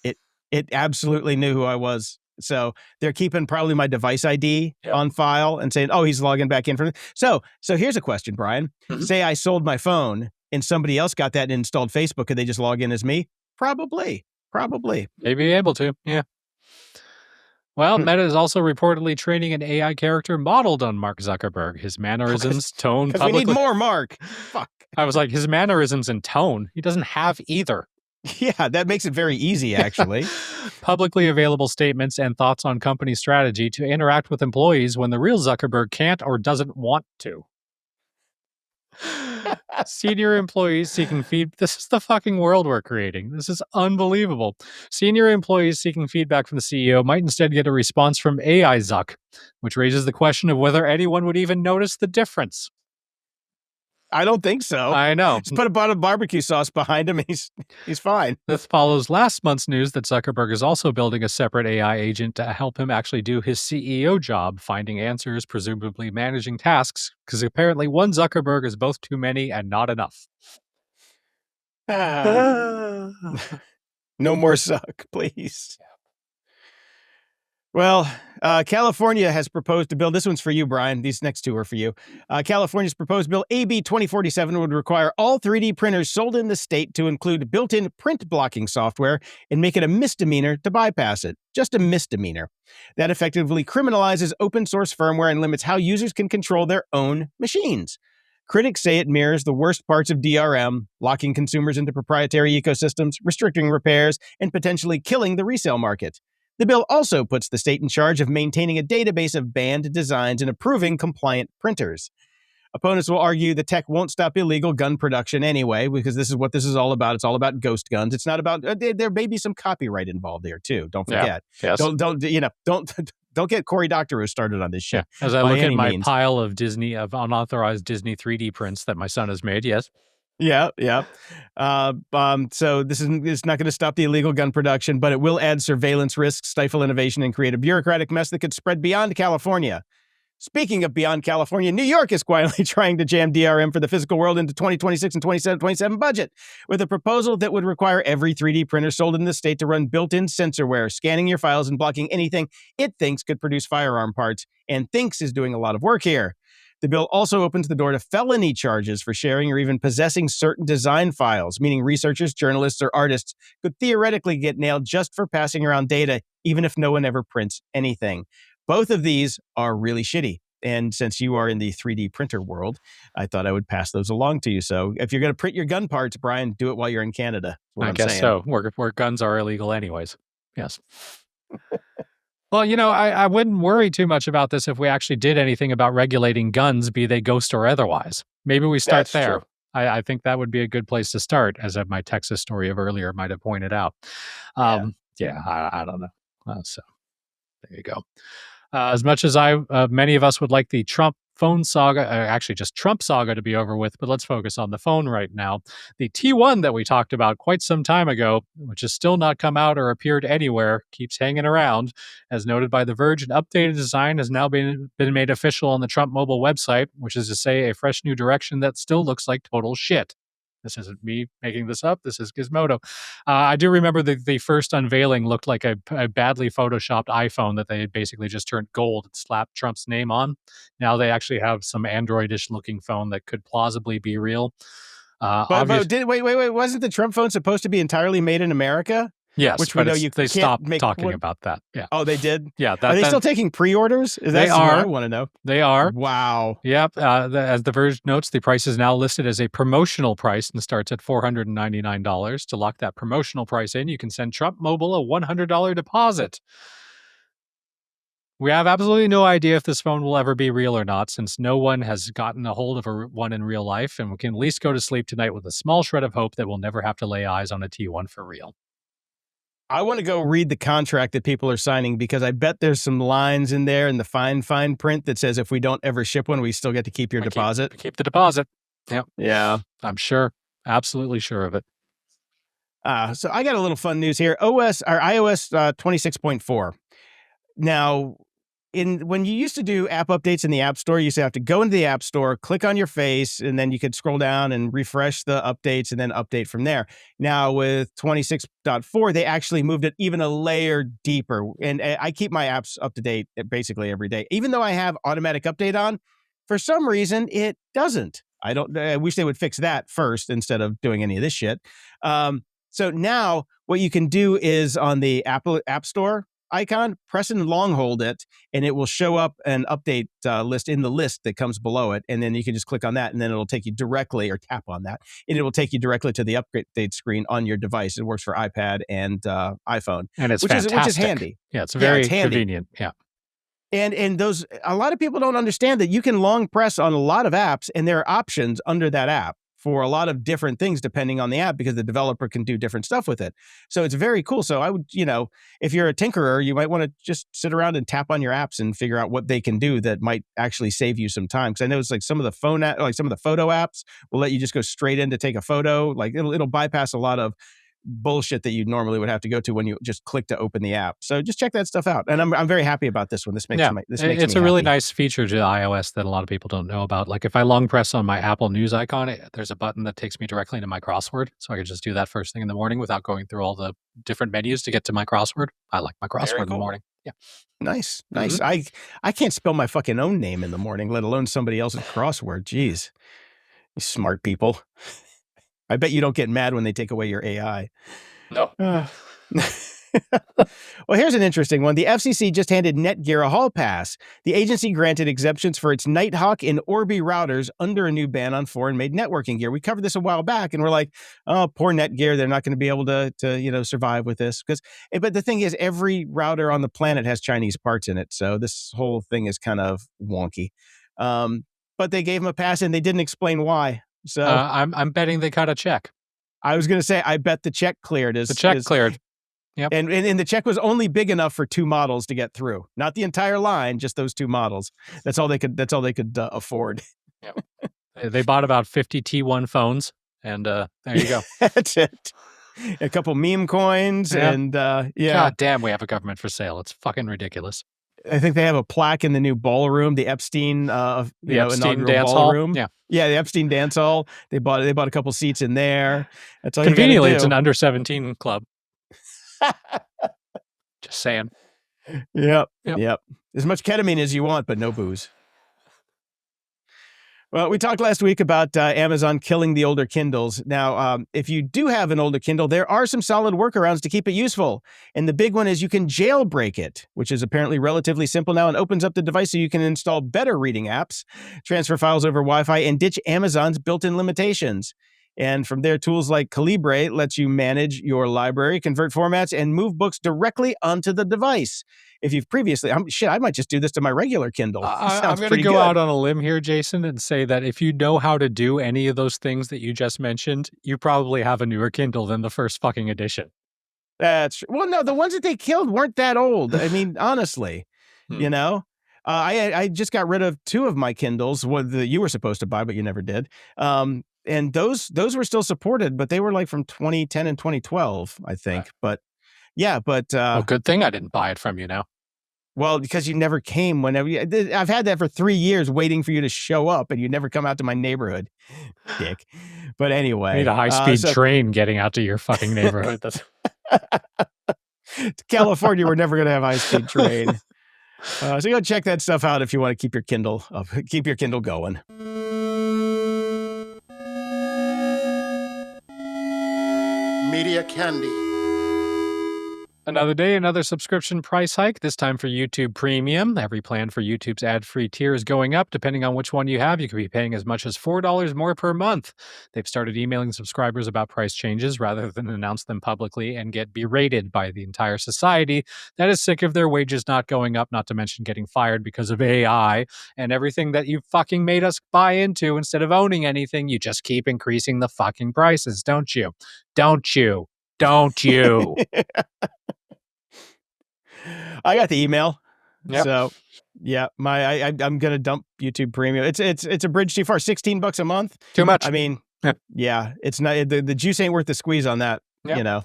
It absolutely knew who I was. So they're keeping probably my device ID on file and saying, oh, he's logging back in. So here's a question, Brian. Mm-hmm. Say I sold my phone and somebody else got that and installed Facebook. Could they just log in as me? Probably. They'd be able to, yeah. Well, Meta is also reportedly training an AI character modeled on Mark Zuckerberg. His mannerisms, tone, publicly. We need more Mark. Fuck. I was like, his mannerisms and tone. He doesn't have either. Yeah, that makes it very easy, actually. Publicly available statements and thoughts on company strategy to interact with employees when the real Zuckerberg can't or doesn't want to. Senior employees seeking feedback. This is the fucking world we're creating. This is unbelievable. Senior employees seeking feedback from the CEO might instead get a response from AI Zuck, which raises the question of whether anyone would even notice the difference. I don't think so. I know. Just put a bottle of barbecue sauce behind him. He's fine. This follows last month's news that Zuckerberg is also building a separate AI agent to help him actually do his CEO job, finding answers, presumably managing tasks, because apparently one Zuckerberg is both too many and not enough. No more Zuck, please. Well, California has proposed a bill. This one's for you, Brian. These next 2 are for you. California's proposed bill, AB 2047, would require all 3D printers sold in the state to include built-in print blocking software and make it a misdemeanor to bypass it. Just a misdemeanor. That effectively criminalizes open-source firmware and limits how users can control their own machines. Critics say it mirrors the worst parts of DRM, locking consumers into proprietary ecosystems, restricting repairs, and potentially killing the resale market. The bill also puts the state in charge of maintaining a database of banned designs and approving compliant printers. Opponents will argue the tech won't stop illegal gun production anyway, because this is what this is all about. It's all about ghost guns. It's not about there may be some copyright involved there too. Don't forget. Yeah, yes. Don't get Cory Doctorow started on this shit. Yeah. As I look at my pile of unauthorized Disney 3D prints that my son has made, yes. Yeah. So it's not going to stop the illegal gun production, but it will add surveillance risks, stifle innovation, and create a bureaucratic mess that could spread beyond California. Speaking of beyond California, New York is quietly trying to jam DRM for the physical world into 2026 and 27 budget with a proposal that would require every 3D printer sold in the state to run built-in sensorware, scanning your files and blocking anything it thinks could produce firearm parts, and thinks is doing a lot of work here. The bill also opens the door to felony charges for sharing or even possessing certain design files, meaning researchers, journalists, or artists could theoretically get nailed just for passing around data, even if no one ever prints anything. Both of these are really shitty. And since you are in the 3D printer world, I thought I would pass those along to you. So if you're going to print your gun parts, Brian, do it while you're in Canada. I guess so. Where guns are illegal anyways. Yes. Well, I wouldn't worry too much about this if we actually did anything about regulating guns, be they ghost or otherwise. Maybe we start there. I think that would be a good place to start, as my Texas story of earlier might have pointed out. I don't know. So there you go. As much as many of us would like the Trump phone saga, actually just Trump saga to be over with, but let's focus on the phone right now. The T1 that we talked about quite some time ago, which has still not come out or appeared anywhere, keeps hanging around. As noted by The Verge, an updated design has now been made official on the Trump mobile website, which is to say a fresh new direction that still looks like total shit. This isn't me making this up. This is Gizmodo. I do remember the first unveiling looked like a badly photoshopped iPhone that they had basically just turned gold and slapped Trump's name on. Now they actually have some Androidish looking phone that could plausibly be real. But wait, wasn't the Trump phone supposed to be entirely made in America? Yes, which we know you they can't stopped make talking about that. Yeah. Oh, they did? Yeah. Are they still taking pre-orders? They What are. I want to know. They are. Wow. Yep. As The Verge notes, the price is now listed as a promotional price and starts at $499. To lock that promotional price in, you can send Trump Mobile a $100 deposit. We have absolutely no idea if this phone will ever be real or not, since no one has gotten a hold of one in real life, and we can at least go to sleep tonight with a small shred of hope that we'll never have to lay eyes on a T1 for real. I want to go read the contract that people are signing, because I bet there's some lines in there in the fine print that says if we don't ever ship one, we still get to keep your deposit. Keep the deposit. Yep. Yeah. I'm sure. Absolutely sure of it. So I got a little fun news here. iOS 26.4. Now, when you used to do app updates in the App Store, you used to have to go into the App Store, click on your face, and then you could scroll down and refresh the updates and then update from there. Now with 26.4, they actually moved it even a layer deeper. And I keep my apps up to date basically every day. Even though I have automatic update on, for some reason, it doesn't. I wish they would fix that first instead of doing any of this shit. So now what you can do is on the App Store icon, press and long hold it, and it will show up an update list in the list that comes below it. And then you can just click on that, and then it'll take you directly, or tap on that, and it will take you directly to the update screen on your device. It works for iPad and iPhone. And it's which is handy. Yeah, it's very convenient. Yeah. And those, a lot of people don't understand that you can long press on a lot of apps, and there are options under that app for a lot of different things depending on the app, because the developer can do different stuff with it. So it's very cool. So I would, if you're a tinkerer, you might want to just sit around and tap on your apps and figure out what they can do that might actually save you some time. Because I know it's like some of the some of the photo apps will let you just go straight in to take a photo. Like it'll bypass a lot of bullshit that you normally would have to go to when you just click to open the app. So just check that stuff out. And I'm very happy about this one. This makes it's a really nice feature to iOS that a lot of people don't know about. Like if I long press on my Apple News icon, there's a button that takes me directly into my crossword. So I can just do that first thing in the morning without going through all the different menus to get to my crossword. I like my crossword in the morning. Yeah. Nice. Mm-hmm. I can't spell my fucking own name in the morning, let alone somebody else's crossword. Jeez. You smart people. I bet you don't get mad when they take away your AI. No. Well, here's an interesting one. The FCC just handed Netgear a hall pass. The agency granted exemptions for its Nighthawk and Orbi routers under a new ban on foreign-made networking gear. We covered this a while back, and we're like, oh, poor Netgear. They're not going to be able to survive with this. But the thing is, every router on the planet has Chinese parts in it, so this whole thing is kind of wonky. But they gave them a pass, and they didn't explain why. So I'm betting they cut a check. I was going to say, I bet the check cleared. The check cleared. Yep. And the check was only big enough for 2 models to get through. Not the entire line, just those 2 models. That's all they could afford. Yep. They bought about 50 T1 phones, and there you go. That's it. A couple meme coins, and God damn, we have a government for sale. It's fucking ridiculous. I think they have a plaque in the new ballroom, the Epstein, Epstein dance ballroom. Hall. Yeah, the Epstein dance hall. They bought a couple seats in there. That's all. Conveniently, it's an under 17 club. Just saying. Yep. As much ketamine as you want, but no booze. Well, we talked last week about Amazon killing the older Kindles. Now, if you do have an older Kindle, there are some solid workarounds to keep it useful. And the big one is you can jailbreak it, which is apparently relatively simple now and opens up the device so you can install better reading apps, transfer files over Wi-Fi, and ditch Amazon's built-in limitations. And from there, tools like Calibre lets you manage your library, convert formats, and move books directly onto the device. If you've previously, I might just do this to my regular Kindle. I'm going to go out on a limb here, Jason, and say that if you know how to do any of those things that you just mentioned, you probably have a newer Kindle than the first fucking edition. That's well, no, the ones that they killed weren't that old. I mean, honestly, I just got rid of 2 of my Kindles, what you were supposed to buy, but you never did. And those were still supported, but they were like from 2010 and 2012, I think. Right. But yeah, well, good thing I didn't buy it from you now. Well, because you never came whenever I've had that for 3 years waiting for you to show up, and you never come out to my neighborhood, dick. But anyway. I need a high-speed train getting out to your fucking neighborhood. California, we're never going to have high-speed train. So go check that stuff out if you want to keep your Kindle up, keep your Kindle going. Media Candy. Another day, another subscription price hike, this time for YouTube Premium. Every plan for YouTube's ad-free tier is going up. Depending on which one you have, you could be paying as much as $4 more per month. They've started emailing subscribers about price changes rather than announce them publicly and get berated by the entire society that is sick of their wages not going up, not to mention getting fired because of AI and everything that you fucking made us buy into. Instead of owning anything, you just keep increasing the fucking prices, don't you? Don't you? Don't you? I got the email. Yep. So yeah, I'm gonna dump YouTube Premium. It's a bridge too far. $16 a month. Too much. I mean, yeah, it's not the juice ain't worth the squeeze on that. Yep. You know.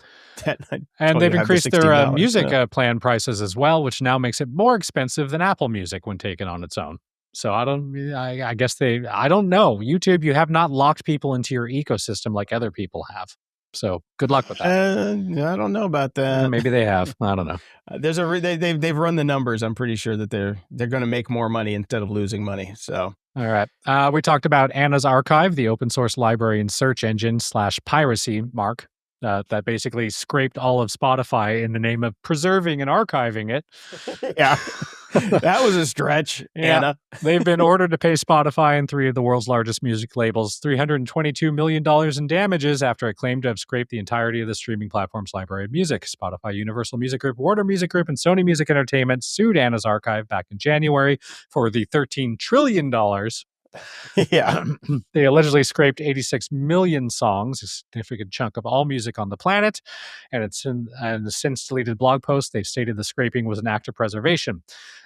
And they've increased their music plan prices as well, which now makes it more expensive than Apple Music when taken on its own. So I don't know. YouTube, you have not locked people into your ecosystem like other people have. So good luck with that. I don't know about that. Maybe they have. I don't know. They've run the numbers. I'm pretty sure that they're going to make more money instead of losing money. So all right. We talked about Anna's Archive, the open source library and search engine / piracy mark that basically scraped all of Spotify in the name of preserving and archiving it. Yeah. That was a stretch, yeah. Anna. They've been ordered to pay Spotify and 3 of the world's largest music labels $322 million in damages after it claimed to have scraped the entirety of the streaming platform's library of music. Spotify, Universal Music Group, Warner Music Group, and Sony Music Entertainment sued Anna's Archive back in January for the $13 trillion. Yeah. They allegedly scraped 86 million songs, a significant chunk of all music on the planet. And it's in a since deleted blog post, they've stated the scraping was an act of preservation.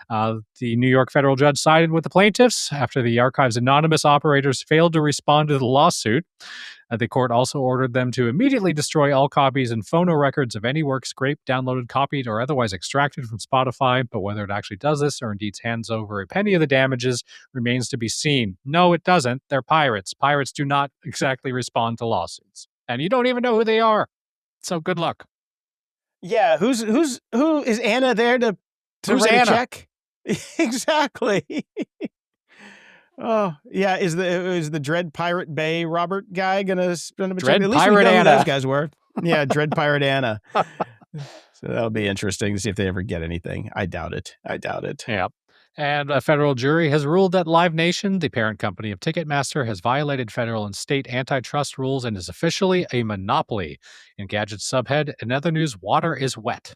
The New York federal judge sided with the plaintiffs after the archive's anonymous operators failed to respond to the lawsuit. The court also ordered them to immediately destroy all copies and phono records of any work scraped, downloaded, copied, or otherwise extracted from Spotify. But whether it actually does this or indeed hands over a penny of the damages remains to be seen. No, it doesn't. They're pirates. Pirates do not exactly respond to lawsuits. And you don't even know who they are. So good luck. Yeah, who is Anna there to who's write Anna? a check? Exactly. Oh yeah, is the Dread Pirate Bay Robert guy gonna spend a Dread at least Pirate we know Anna. who those guys were. Yeah, Dread Pirate Anna. So that'll be interesting to see if they ever get anything. I doubt it. Yeah. And a federal jury has ruled that Live Nation, the parent company of Ticketmaster, has violated federal and state antitrust rules and is officially a monopoly. In Gadget subhead, in other news, water is wet.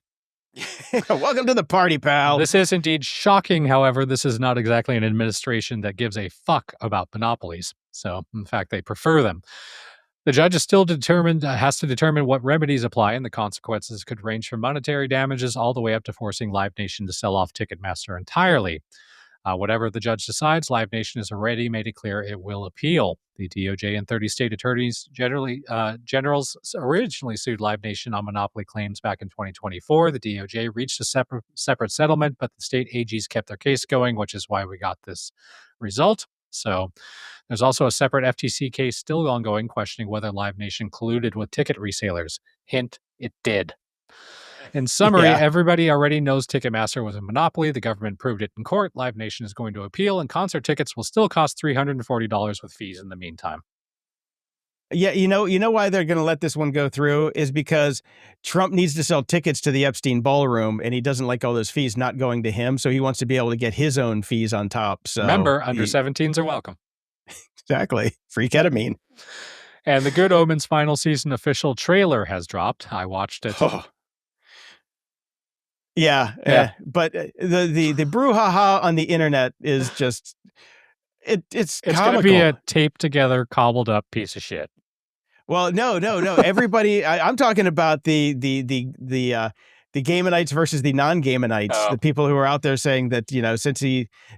Welcome to the party, pal. This is indeed shocking. However, this is not exactly an administration that gives a fuck about monopolies. So, in fact, they prefer them. The judge is still has to determine what remedies apply, and the consequences could range from monetary damages all the way up to forcing Live Nation to sell off Ticketmaster entirely. Whatever the judge decides, Live Nation has already made it clear it will appeal. The DOJ and 30 state attorneys generals originally sued Live Nation on monopoly claims back in 2024. The DOJ reached a separate settlement, but the state AGs kept their case going, which is why we got this result. So there's also a separate FTC case still ongoing, questioning whether Live Nation colluded with ticket resellers. Hint, it did. In summary, Everybody already knows Ticketmaster was a monopoly. The government proved it in court. Live Nation is going to appeal, and concert tickets will still cost $340 with fees in the meantime. Yeah, you know why they're going to let this one go through is because Trump needs to sell tickets to the Epstein ballroom, and he doesn't like all those fees not going to him, so he wants to be able to get his own fees on top. So remember, under 17s are welcome. Exactly. Free ketamine. And the Good Omens final season official trailer has dropped. I watched it. Oh. Yeah. But the brouhaha on the internet is just it's going to be a taped together, cobbled up piece of shit. Well, no. Everybody, I'm talking about the Gamonites versus the non-Gamonites. Oh. The people who are out there saying that,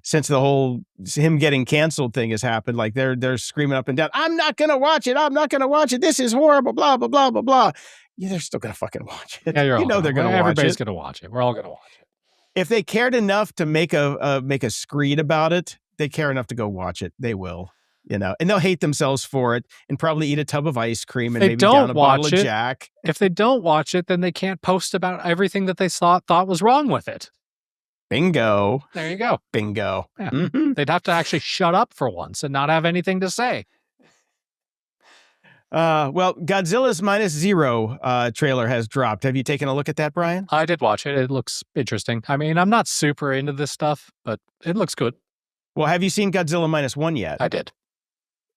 since the whole him getting canceled thing has happened, like they're screaming up and down, I'm not gonna watch it. This is horrible. Blah blah blah blah blah. Yeah, they're still gonna fucking watch it. Yeah, they're gonna watch it. Everybody's gonna watch it. We're all gonna watch it. If they cared enough to make a screed about it, they care enough to go watch it. They will, and they'll hate themselves for it, and probably eat a tub of ice cream and They maybe down don't a bottle watch of it. Jack. If they don't watch it, then they can't post about everything that they thought was wrong with it. Bingo. There you go. Bingo. Yeah. Mm-hmm. They'd have to actually shut up for once and not have anything to say. Well, Godzilla's Minus Zero trailer has dropped. Have you taken a look at that, Brian? I did watch it. It looks interesting. I mean, I'm not super into this stuff, but it looks good. Well, have you seen Godzilla Minus One yet? I did.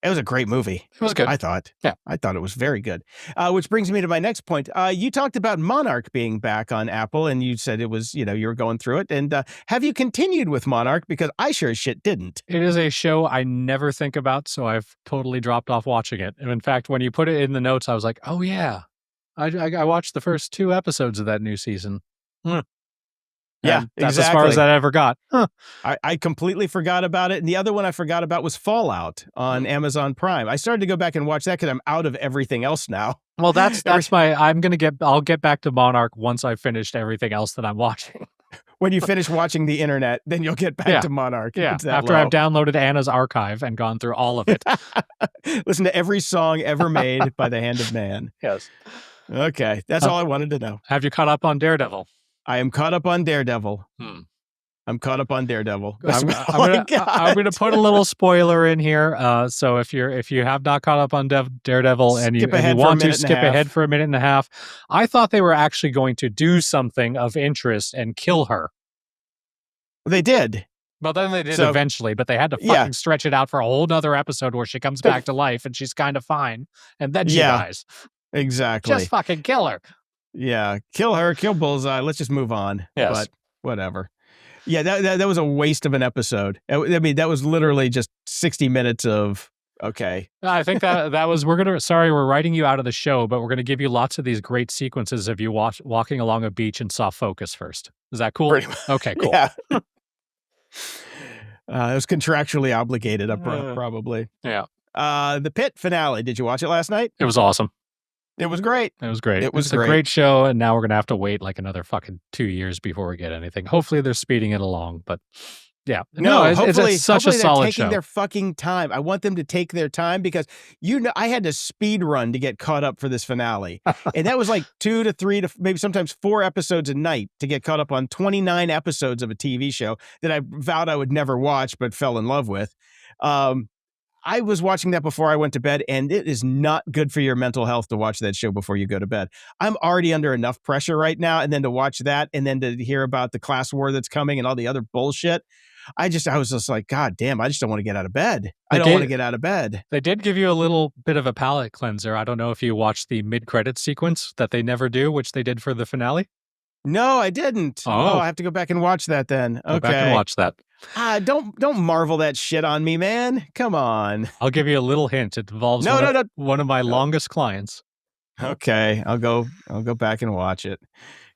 It was a great movie. It was good. I thought. Yeah. I thought it was very good. Which brings me to my next point. You talked about Monarch being back on Apple, and you said it was, you were going through it. And have you continued with Monarch? Because I sure as shit didn't. It is a show I never think about, so I've totally dropped off watching it. And in fact, when you put it in the notes, I was like, oh, yeah. I watched the first 2 episodes of that new season. Yeah, and that's exactly. as far as that ever got. Huh. I completely forgot about it. And the other one I forgot about was Fallout on Amazon Prime. I started to go back and watch that because I'm out of everything else now. Well, that's I'll get back to Monarch once I've finished everything else that I'm watching. When you finish watching the internet, then you'll get back to Monarch. Yeah, after I've downloaded Anna's archive and gone through all of it. Listen to every song ever made by the hand of man. Yes. Okay, that's all I wanted to know. Have you caught up on Daredevil? I am caught up on Daredevil. I'm caught up on Daredevil. I'm going to put a little spoiler in here. So if you have not caught up on Daredevil and you want to skip ahead for a minute and a half, I thought they were actually going to do something of interest and kill her. They did. Well, then they did eventually, but they had to fucking stretch it out for a whole nother episode where she comes back to life and she's kind of fine, and then she dies. Exactly. Just fucking kill her. Yeah, kill her, kill Bullseye. Let's just move on. Yes. But whatever. Yeah, that was a waste of an episode. I mean, that was literally just 60 minutes of, okay. I think that was, we're writing you out of the show, but we're going to give you lots of these great sequences of you walking along a beach in soft focus first. Is that cool? Okay, cool. Yeah. It was contractually obligated, probably. Yeah. The Pit finale. Did you watch it last night? It was awesome. It was great. It was great. It's a great show, and now we're going to have to wait like another fucking 2 years before we get anything. Hopefully they're speeding it along, but yeah. No, it's such a solid show. Taking their fucking time. I want them to take their time because, I had to speed run to get caught up for this finale. And that was like 2 to 3 to maybe sometimes 4 episodes a night to get caught up on 29 episodes of a TV show that I vowed I would never watch but fell in love with. I was watching that before I went to bed, and it is not good for your mental health to watch that show before you go to bed. I'm already under enough pressure right now, and then to watch that, and then to hear about the class war that's coming and all the other bullshit. I was just like, God damn, I just don't want to get out of bed. I don't want to get out of bed. They did give you a little bit of a palate cleanser. I don't know if you watched the mid-credits sequence that they never do, which they did for the finale. No, I didn't. Oh, I have to go back and watch that then. Okay. Go back and watch that. Don't marvel that shit on me, man. Come on. I'll give you a little hint. It involves one of my longest clients. Okay, I'll go back and watch it.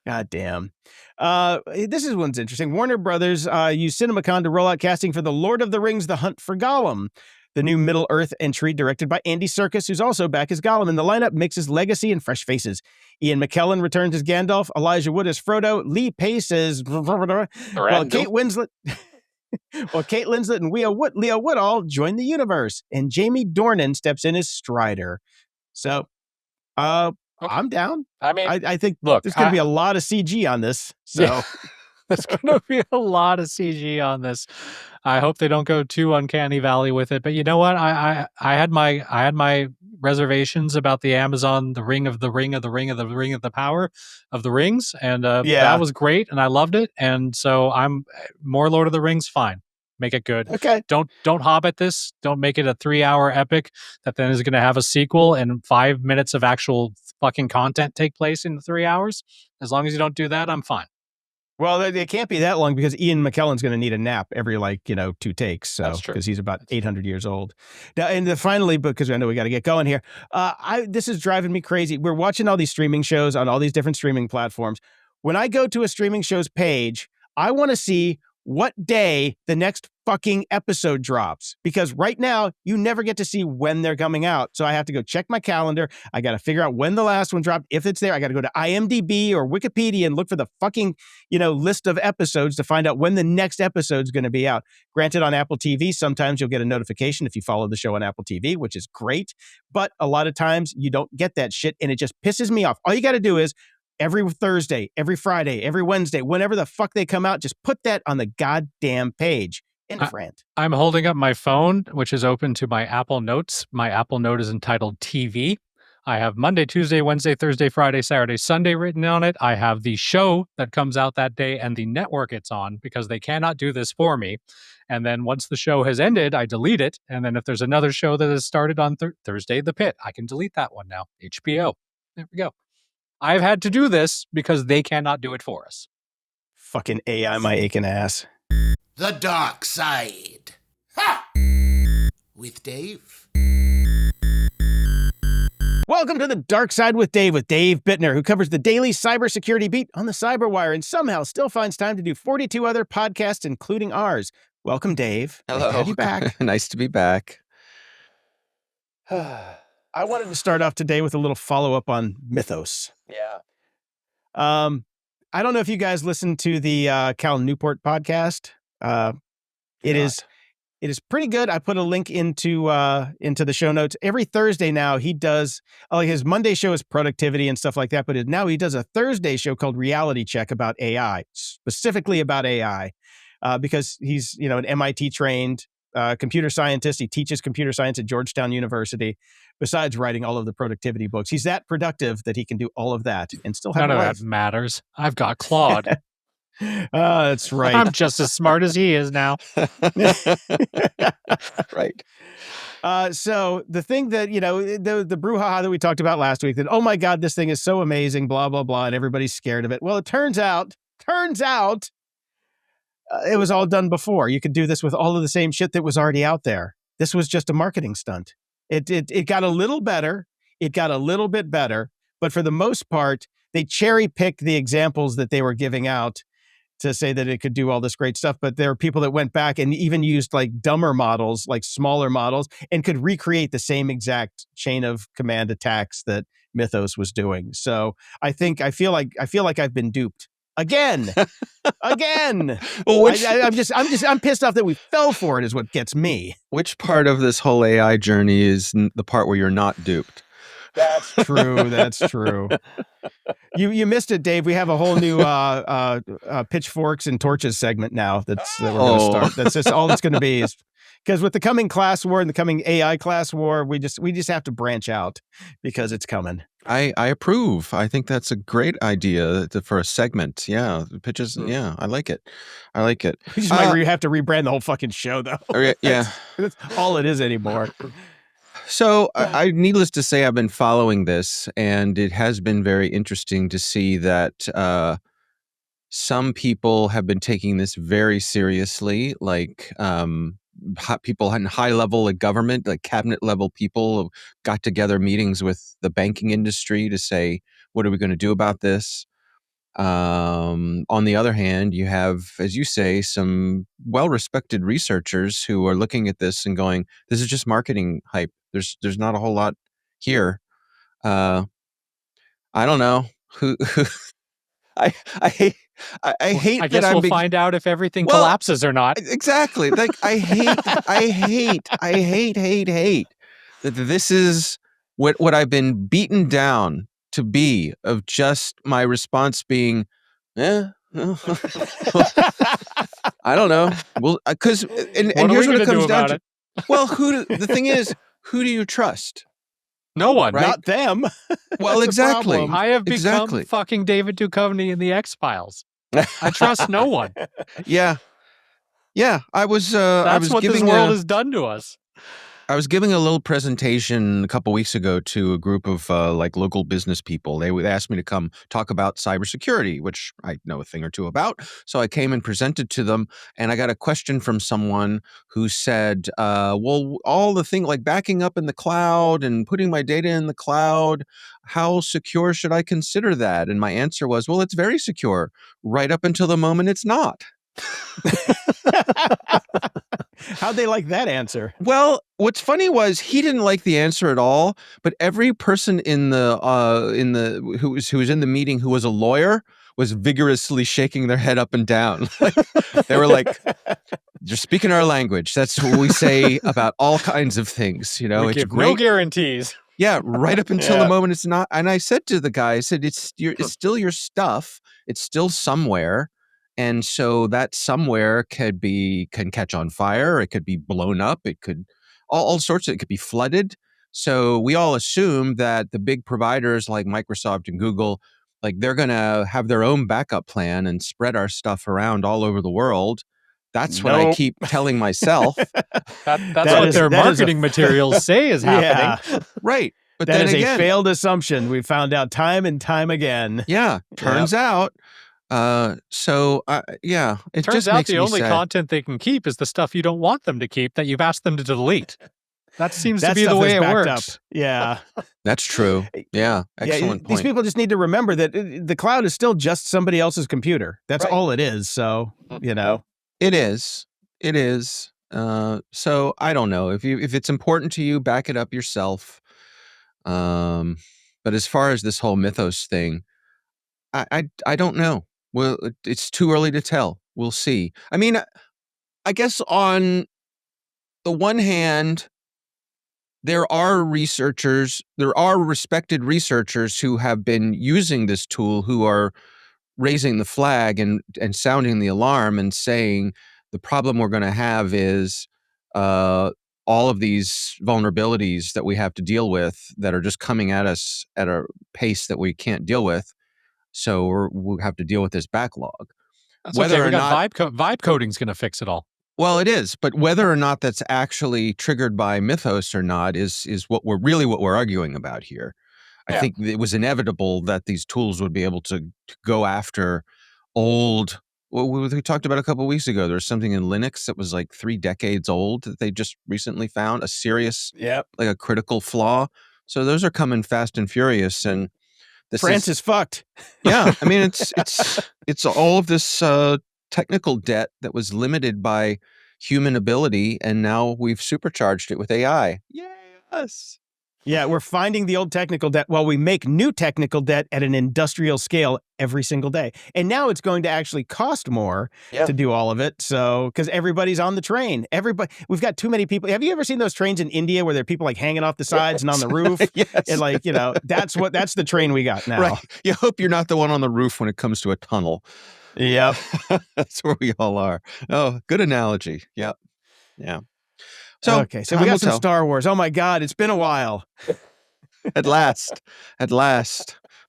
God damn. This one's interesting. Warner Brothers used CinemaCon to roll out casting for The Lord of the Rings: The Hunt for Gollum, the new Middle-earth entry directed by Andy Serkis, who's also back as Gollum. And the lineup mixes legacy and fresh faces. Ian McKellen returns as Gandalf, Elijah Wood as Frodo, Lee Pace as Kate Winslet. Well, Kate Winslet and Leo Woodall join the universe, and Jamie Dornan steps in as Strider. So, okay. I'm down. I mean, I think there's going to be a lot of CG on this. So, yeah, there's going to be a lot of CG on this. I hope they don't go too uncanny valley with it. But you know what? I had my reservations about the Amazon, the Ring of the Ring of the Ring of the Ring of the Power of the Rings, and that was great, and I loved it. And so I'm more Lord of the Rings. Fine, make it good. Okay. Don't Hobbit this. Don't make it a 3-hour epic that then is going to have a sequel and 5 minutes of actual fucking content take place in the 3 hours. As long as you don't do that, I'm fine. Well, it can't be that long because Ian McKellen's going to need a nap every 2 takes. So because he's about 800 years old. Now, and finally, because I know we got to get going here. This is driving me crazy. We're watching all these streaming shows on all these different streaming platforms. When I go to a streaming show's page, I want to see what day the next fucking episode drops, because right now you never get to see when they're coming out. So I have to go check my calendar. I got to figure out when the last one dropped. If it's there, I got to go to IMDb or Wikipedia and look for the fucking, list of episodes to find out when the next episode's going to be out. Granted, on Apple TV, sometimes you'll get a notification if you follow the show on Apple TV, which is great. But a lot of times you don't get that shit, and it just pisses me off. All you got to do is every Thursday, every Friday, every Wednesday, whenever the fuck they come out, just put that on the goddamn page. End of rant. I'm holding up my phone, which is open to my Apple Notes. My Apple Note is entitled TV. I have Monday, Tuesday, Wednesday, Thursday, Friday, Saturday, Sunday written on it. I have the show that comes out that day and the network it's on, because they cannot do this for me. And then once the show has ended, I delete it. And then if there's another show that has started on Thursday, The Pit, I can delete that one now. HBO. There we go. I've had to do this because they cannot do it for us. Fucking AI, my aching ass. The Dark Side. Ha! With Dave. Welcome to The Dark Side with Dave Bittner, who covers the daily cybersecurity beat on the Cyberwire and somehow still finds time to do 42 other podcasts, including ours. Welcome, Dave. Hello. Nice to have you back. Nice to be back. I wanted to start off today with a little follow-up on Mythos. Yeah. I don't know if you guys listen to the Cal Newport podcast. It is pretty good. I put a link into the show notes. Every Thursday now he does, his Monday show is productivity and stuff like that, but now he does a Thursday show called Reality Check about AI, specifically about AI, because he's, an MIT trained computer scientist. He teaches computer science at Georgetown University, besides writing all of the productivity books. He's that productive that he can do all of that and still have None a of life. that matters. I've got Claude. That's right. I'm just as smart as he is now. Right. So the thing that, the brouhaha that we talked about last week, that, oh my God, this thing is so amazing, blah, blah, blah, and everybody's scared of it. Well, it turns out, it was all done before. You could do this with all of the same shit that was already out there. This was just a marketing stunt. It got a little better. It got a little bit better. But for the most part, they cherry picked the examples that they were giving out to say that it could do all this great stuff. But there are people that went back and even used like dumber models, like smaller models, and could recreate the same exact chain of command attacks that Mythos was doing. So I feel like I've been duped again. Well, I'm pissed off that we fell for it is what gets me. Which part of this whole AI journey is the part where you're not duped? That's true. You missed it, Dave. We have a whole new pitchforks and torches segment now that we're going to start. That's just all it's going to be, is because with the coming class war and the coming AI class war, we just have to branch out because it's coming. I approve. I think that's a great idea for a segment. Yeah, pitches. Yeah, I like it. We just might have to rebrand the whole fucking show, though. Yeah, that's all it is anymore. So I needless to say, I've been following this, and it has been very interesting to see that some people have been taking this very seriously, like people in high level of government, like cabinet level people, got together meetings with the banking industry to say, what are we going to do about this? On the other hand, you have, as you say, some well-respected researchers who are looking at this and going, this is just marketing hype. There's not a whole lot here. I don't know who I hate I that guess we'll find out if everything collapses or not. Exactly. Like I hate that this is what I've been beaten down to be, of just my response being, I don't know. Well, because and here's what it comes down to. Well, the thing is, who do you trust? No one. Right? Not them. Well, exactly. I have become fucking David Duchovny in the X-Files. I trust no one. Yeah. I was That's what this world has done to us. I was giving a little presentation a couple weeks ago to a group of like local business people. They asked me to come talk about cybersecurity, which I know a thing or two about. So I came and presented to them, and I got a question from someone who said, well, all the thing like backing up in the cloud and putting my data in the cloud, how secure should I consider that? And my answer was, well, it's very secure right up until the moment it's not. How'd they like that answer? Well, what's funny was he didn't like the answer at all, but every person in the who was in the meeting who was a lawyer was vigorously shaking their head up and down. Like, they were like, "You're speaking our language. That's what we say about all kinds of things. You know, We it's give great." no guarantees. Yeah, right up until Yeah. the moment it's not. And I said to the guy, I said, it's still your stuff. It's still somewhere. And so that somewhere can catch on fire. It could be blown up. It could all sorts of, it could be flooded. So we all assume that the big providers like Microsoft and Google, like they're going to have their own backup plan and spread our stuff around all over the world. That's what I Nope. keep telling myself. That's That what is- their that is a- material materials say is happening. Yeah, Right. But that then is again, a failed assumption. We found out time and time again. yeah, turns out. So yeah, it Turns just out makes the me only sad. content they can keep is the stuff you don't want them to keep that you've asked them to delete. That seems That to be the stuff is way it backed works. up. Yeah. That's true. Yeah, excellent These point. people just need to remember that the cloud is still just somebody else's computer. That's Right. all it is. So, you know. It is. It is. So I don't know if it's important to you, back it up yourself. But as far as this whole mythos thing, I don't know. Well, it's too early to tell. We'll see. I mean, I guess on the one hand, there are respected researchers who have been using this tool who are raising the flag and sounding the alarm and saying the problem we're going to have is all of these vulnerabilities that we have to deal with that are just coming at us at a pace that we can't deal with. So we'll have to deal with this backlog. That's Whether okay. or We got not- vibe coding's going to fix it all. Well, it is, but whether or not that's actually triggered by mythos or not is what we're arguing about here. I Yeah. think it was inevitable that these tools would be able to go after old. Well, we talked about a couple of weeks ago. There's something in Linux that was like 3 decades old that they just recently found a serious, Yep. like a critical flaw. So those are coming fast and furious, and this France is fucked. yeah. I mean, it's all of this technical debt that was limited by human ability, and now we've supercharged it with AI. Yes. Yeah, we're finding the old technical debt while we make new technical debt at an industrial scale every single day. And now it's going to actually cost more to do all of it. So, because everybody's on the train. We've got too many people. Have you ever seen those trains in India where there are people like hanging off the sides and on the roof? Yes. And like, you know, that's the train we got now. Right. You hope you're not the one on the roof when it comes to a tunnel. Yep. That's where we all are. Oh, good analogy. Yep. Yeah. So, okay, so we time got will some tell. Star Wars. Oh my God, it's been a while. At last.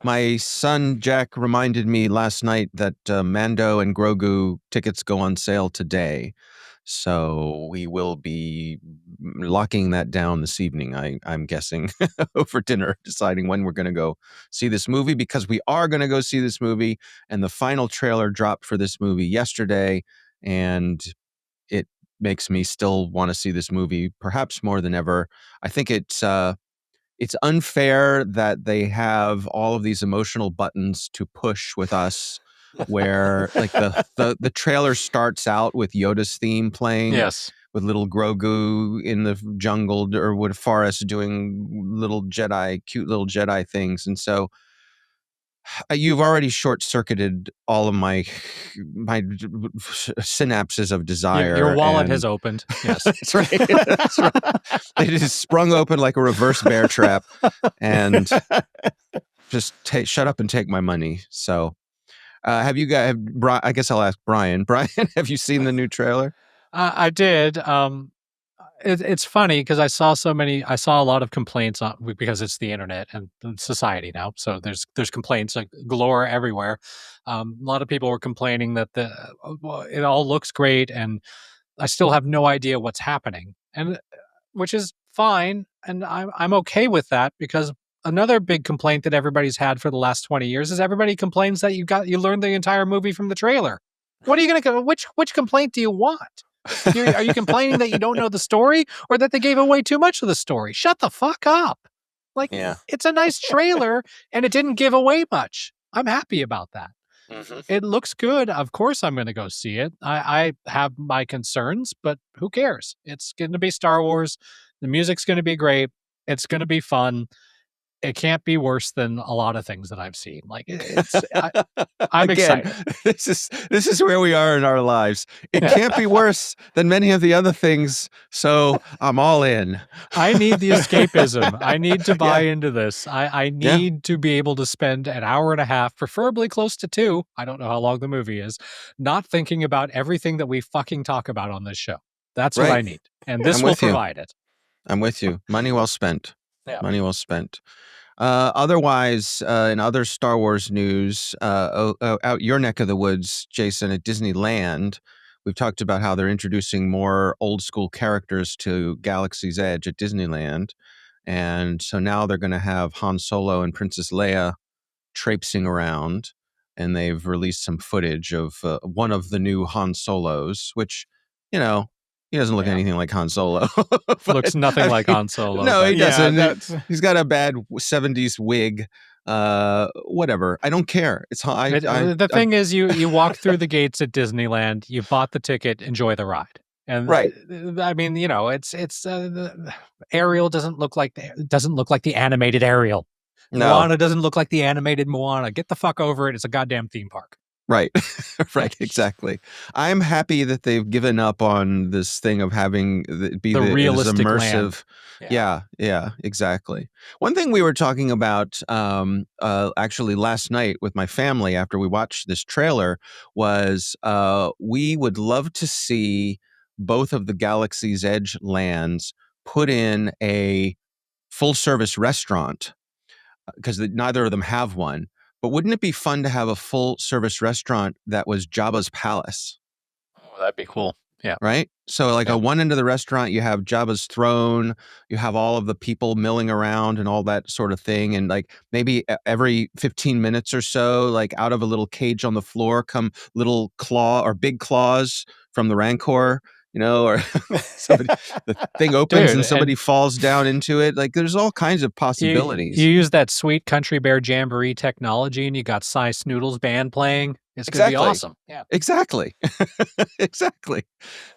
My son Jack reminded me last night that Mando and Grogu tickets go on sale today. So we will be locking that down this evening, I'm guessing, over dinner, deciding when we're going to go see this movie, because we are going to go see this movie. And the final trailer dropped for this movie yesterday, and it makes me still want to see this movie perhaps more than ever. I think it's unfair that they have all of these emotional buttons to push with us, where like the trailer starts out with Yoda's theme playing, Yes. with little Grogu in the jungle or with forest doing cute little Jedi things. And so you've already short-circuited all of my synapses of desire. Your wallet and- has opened. Yes. That's right. That's right. They just sprung open like a reverse bear trap and just shut up and take my money. So, have you guys? I guess I'll ask Brian. Brian, have you seen the new trailer? I did. It's funny because I saw a lot of complaints because it's the internet and society now. So there's complaints like galore everywhere. A lot of people were complaining that it all looks great and I still have no idea what's happening, and which is fine, and I'm okay with that, because another big complaint that everybody's had for the last 20 years is everybody complains that you learned the entire movie from the trailer. What are you going to which complaint do you want? Are you complaining that you don't know the story, or that they gave away too much of the story? Shut the fuck up. Like, Yeah. it's a nice trailer and it didn't give away much. I'm happy about that. It looks good. Of course, I'm going to go see it. I have my concerns, but who cares? It's going to be Star Wars. The music's going to be great. It's going to be fun. It can't be worse than a lot of things that I've seen. Like I'm Again, excited. this is where we are in our lives. It can't be worse than many of the other things, so I'm all in. I need the escapism. I need to buy into this. I Yeah. need to be able to spend an hour and a half, preferably close to 2. I don't know how long the movie is, not thinking about everything that we fucking talk about on this show. That's what Right. I need. And this I'm will with you. provide it. I'm with you. Money well spent. Yeah. Money well spent. Otherwise, in other Star Wars news, out your neck of the woods, Jason, at Disneyland, we've talked about how they're introducing more old school characters to Galaxy's Edge at Disneyland. And so now they're going to have Han Solo and Princess Leia traipsing around. And they've released some footage of one of the new Han Solos, which, he doesn't look anything like Han Solo. Looks nothing like Han Solo. No, he Yeah, doesn't. He's got a bad 70s wig. Whatever. I don't care. It's The thing is, you walk through the gates at Disneyland, you bought the ticket, enjoy the ride. And Right. I mean, it's Ariel doesn't look like the animated Ariel. No. Moana doesn't look like the animated Moana. Get the fuck over it. It's a goddamn theme park. Right. Right. Exactly. I'm happy that they've given up on this thing of having be The as realistic immersive. land. Yeah, exactly. One thing we were talking about actually last night with my family after we watched this trailer was we would love to see both of the Galaxy's Edge lands put in a full service restaurant because neither of them have one. But wouldn't it be fun to have a full service restaurant that was Jabba's palace? Oh, that'd be cool. Yeah. Right? So like at one end of the restaurant, you have Jabba's throne, you have all of the people milling around and all that sort of thing. And like maybe every 15 minutes or so, like out of a little cage on the floor come little claw or big claws from the Rancor, or the thing opens and somebody falls down into it. Like there's all kinds of possibilities. You use that sweet Country Bear Jamboree technology and you got Cy Snoodles band playing. It's going to be awesome. Yeah. Exactly. Exactly.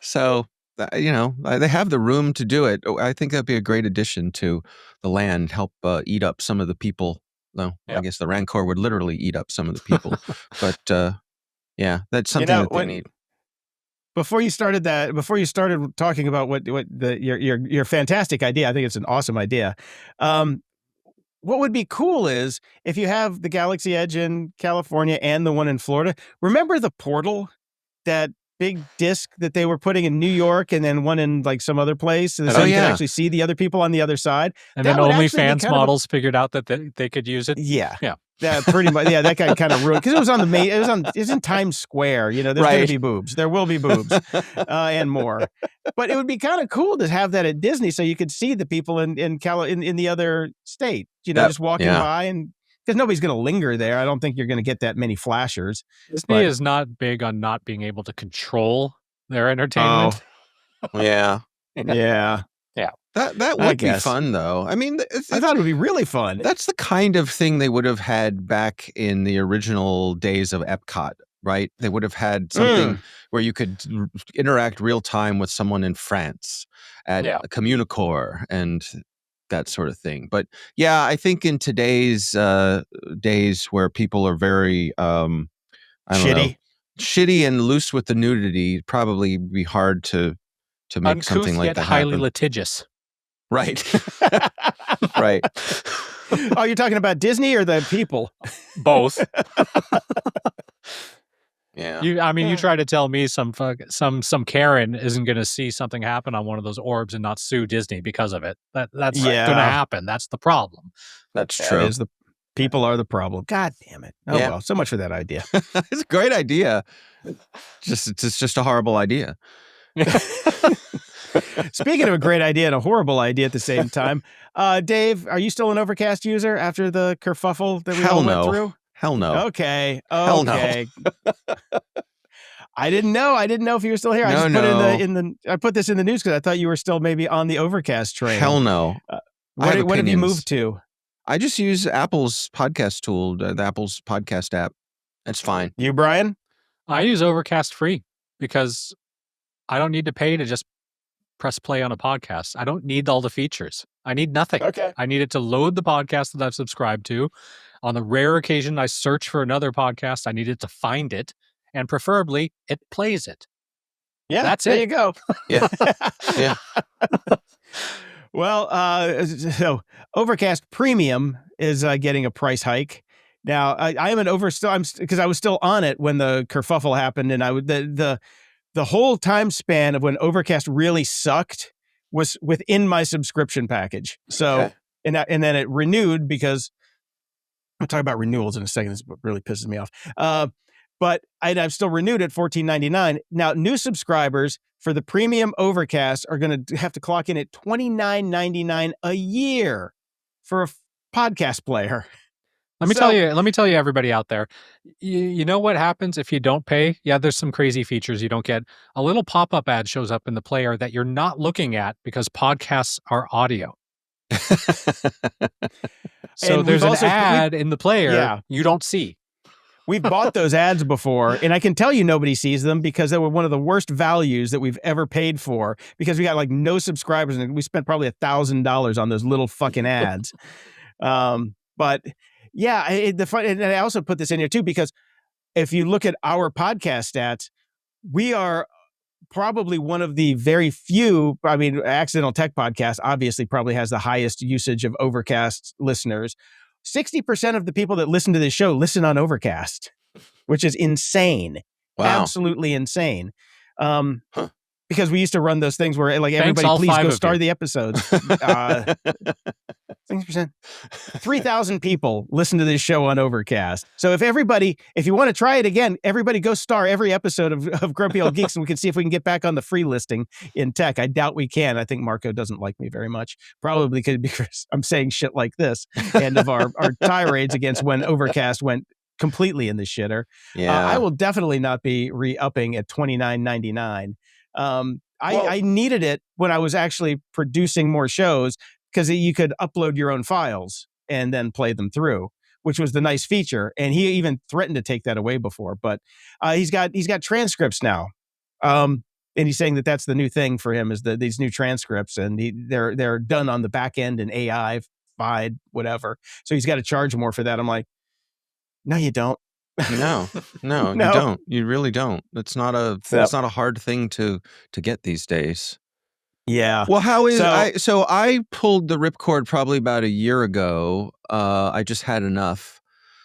So, they have the room to do it. I think that'd be a great addition to the land, help eat up some of the people. Well, I guess the Rancor would literally eat up some of the people. But, yeah, that's something that they need. Before you started talking about what your fantastic idea, I think it's an awesome idea. What would be cool is if you have the Galaxy Edge in California and the one in Florida. Remember the portal, that big disc that they were putting in New York and then one in like some other place, so you can actually see the other people on the other side. And then OnlyFans models figured out that they could use it. Yeah. Pretty much. Yeah, that guy kind of ruined because it was on the main. It was in Times Square. There's going to be boobs. There will be boobs, and more. But it would be kind of cool to have that at Disney, so you could see the people in the other state. Just walking by, and because nobody's going to linger there. I don't think you're going to get that many flashers. Disney is not big on not being able to control their entertainment. Yeah. That would be fun, though. I mean, I thought it would be really fun. That's the kind of thing they would have had back in the original days of Epcot, right? They would have had something where you could interact real time with someone in France at Communicore and that sort of thing. But yeah, I think in today's days where people are very shitty and loose with the nudity, it'd probably be hard to make Uncouth, something like yet that highly happen. litigious. Right. Right. Oh, you're talking about Disney or the people? Both. Yeah. You try to tell me some Karen isn't going to see something happen on one of those orbs and not sue Disney because of it. That's going to happen. That's the problem. That's true. The people are the problem. God damn it. Oh, well, so much for that idea. It's a great idea. It's just a horrible idea. Speaking of a great idea and a horrible idea at the same time, Dave, are you still an Overcast user after the kerfuffle that we all went through? Hell no. Okay. Hell no. I didn't know if you were still here. I put this in the news because I thought you were still maybe on the Overcast train. Hell no. What have you moved to? I just use Apple's podcast tool, the Apple's podcast app. That's fine. You, Brian? I use Overcast free because I don't need to pay to just press play on a podcast. I don't need all the features. I need nothing. Okay. I need it to load the podcast that I've subscribed to. On the rare occasion I search for another podcast, I need it to find it, and preferably it plays it. Yeah, That's there it. you go. Yeah. Yeah. Well, so Overcast Premium is getting a price hike. Now, I am because I was still on it when the kerfuffle happened, and the whole time span of when Overcast really sucked was within my subscription package. So, Okay. and then it renewed because I'll talk about renewals in a second. This is what really pisses me off. But I've still renewed at $14.99. Now, new subscribers for the premium Overcast are going to have to clock in at $29.99 a year for a podcast player. Let me tell you, everybody out there, you know what happens if you don't pay? Yeah, there's some crazy features you don't get. A little pop-up ad shows up in the player that you're not looking at because podcasts are audio. So And there's we've an also- ad in the player you don't see. We've bought those ads before, and I can tell you nobody sees them because they were one of the worst values that we've ever paid for because we got like no subscribers and we spent probably $1,000 on those little fucking ads. But yeah, and I also put this in here too because if you look at our podcast stats, we are probably one of the very few. I mean, Accidental Tech Podcast obviously probably has the highest usage of Overcast listeners. 60% of the people that listen to this show listen on Overcast, which is insane. Wow. Absolutely insane. Because we used to run those things where like everybody all please five go of star you. the episodes. 60%. 3,000 people listen to this show on Overcast. So if you want to try it again, everybody go star every episode of Grumpy Old Geeks and we can see if we can get back on the free listing in tech. I doubt we can. I think Marco doesn't like me very much. Probably because I'm saying shit like this and of our tirades against when Overcast went completely in the shitter. Yeah. I will definitely not be re-upping at $29.99. I needed it when I was actually producing more shows because you could upload your own files and then play them through, which was the nice feature. And he even threatened to take that away before, but he's got transcripts now. And he's saying that that's the new thing for him is these new transcripts, and they're done on the back end in AI, FID, whatever. So he's got to charge more for that. I'm like, no, you don't. No, you don't. You really don't. That's not a hard thing to get these days. Yeah. Well, I pulled the ripcord probably about a year ago. I just had enough.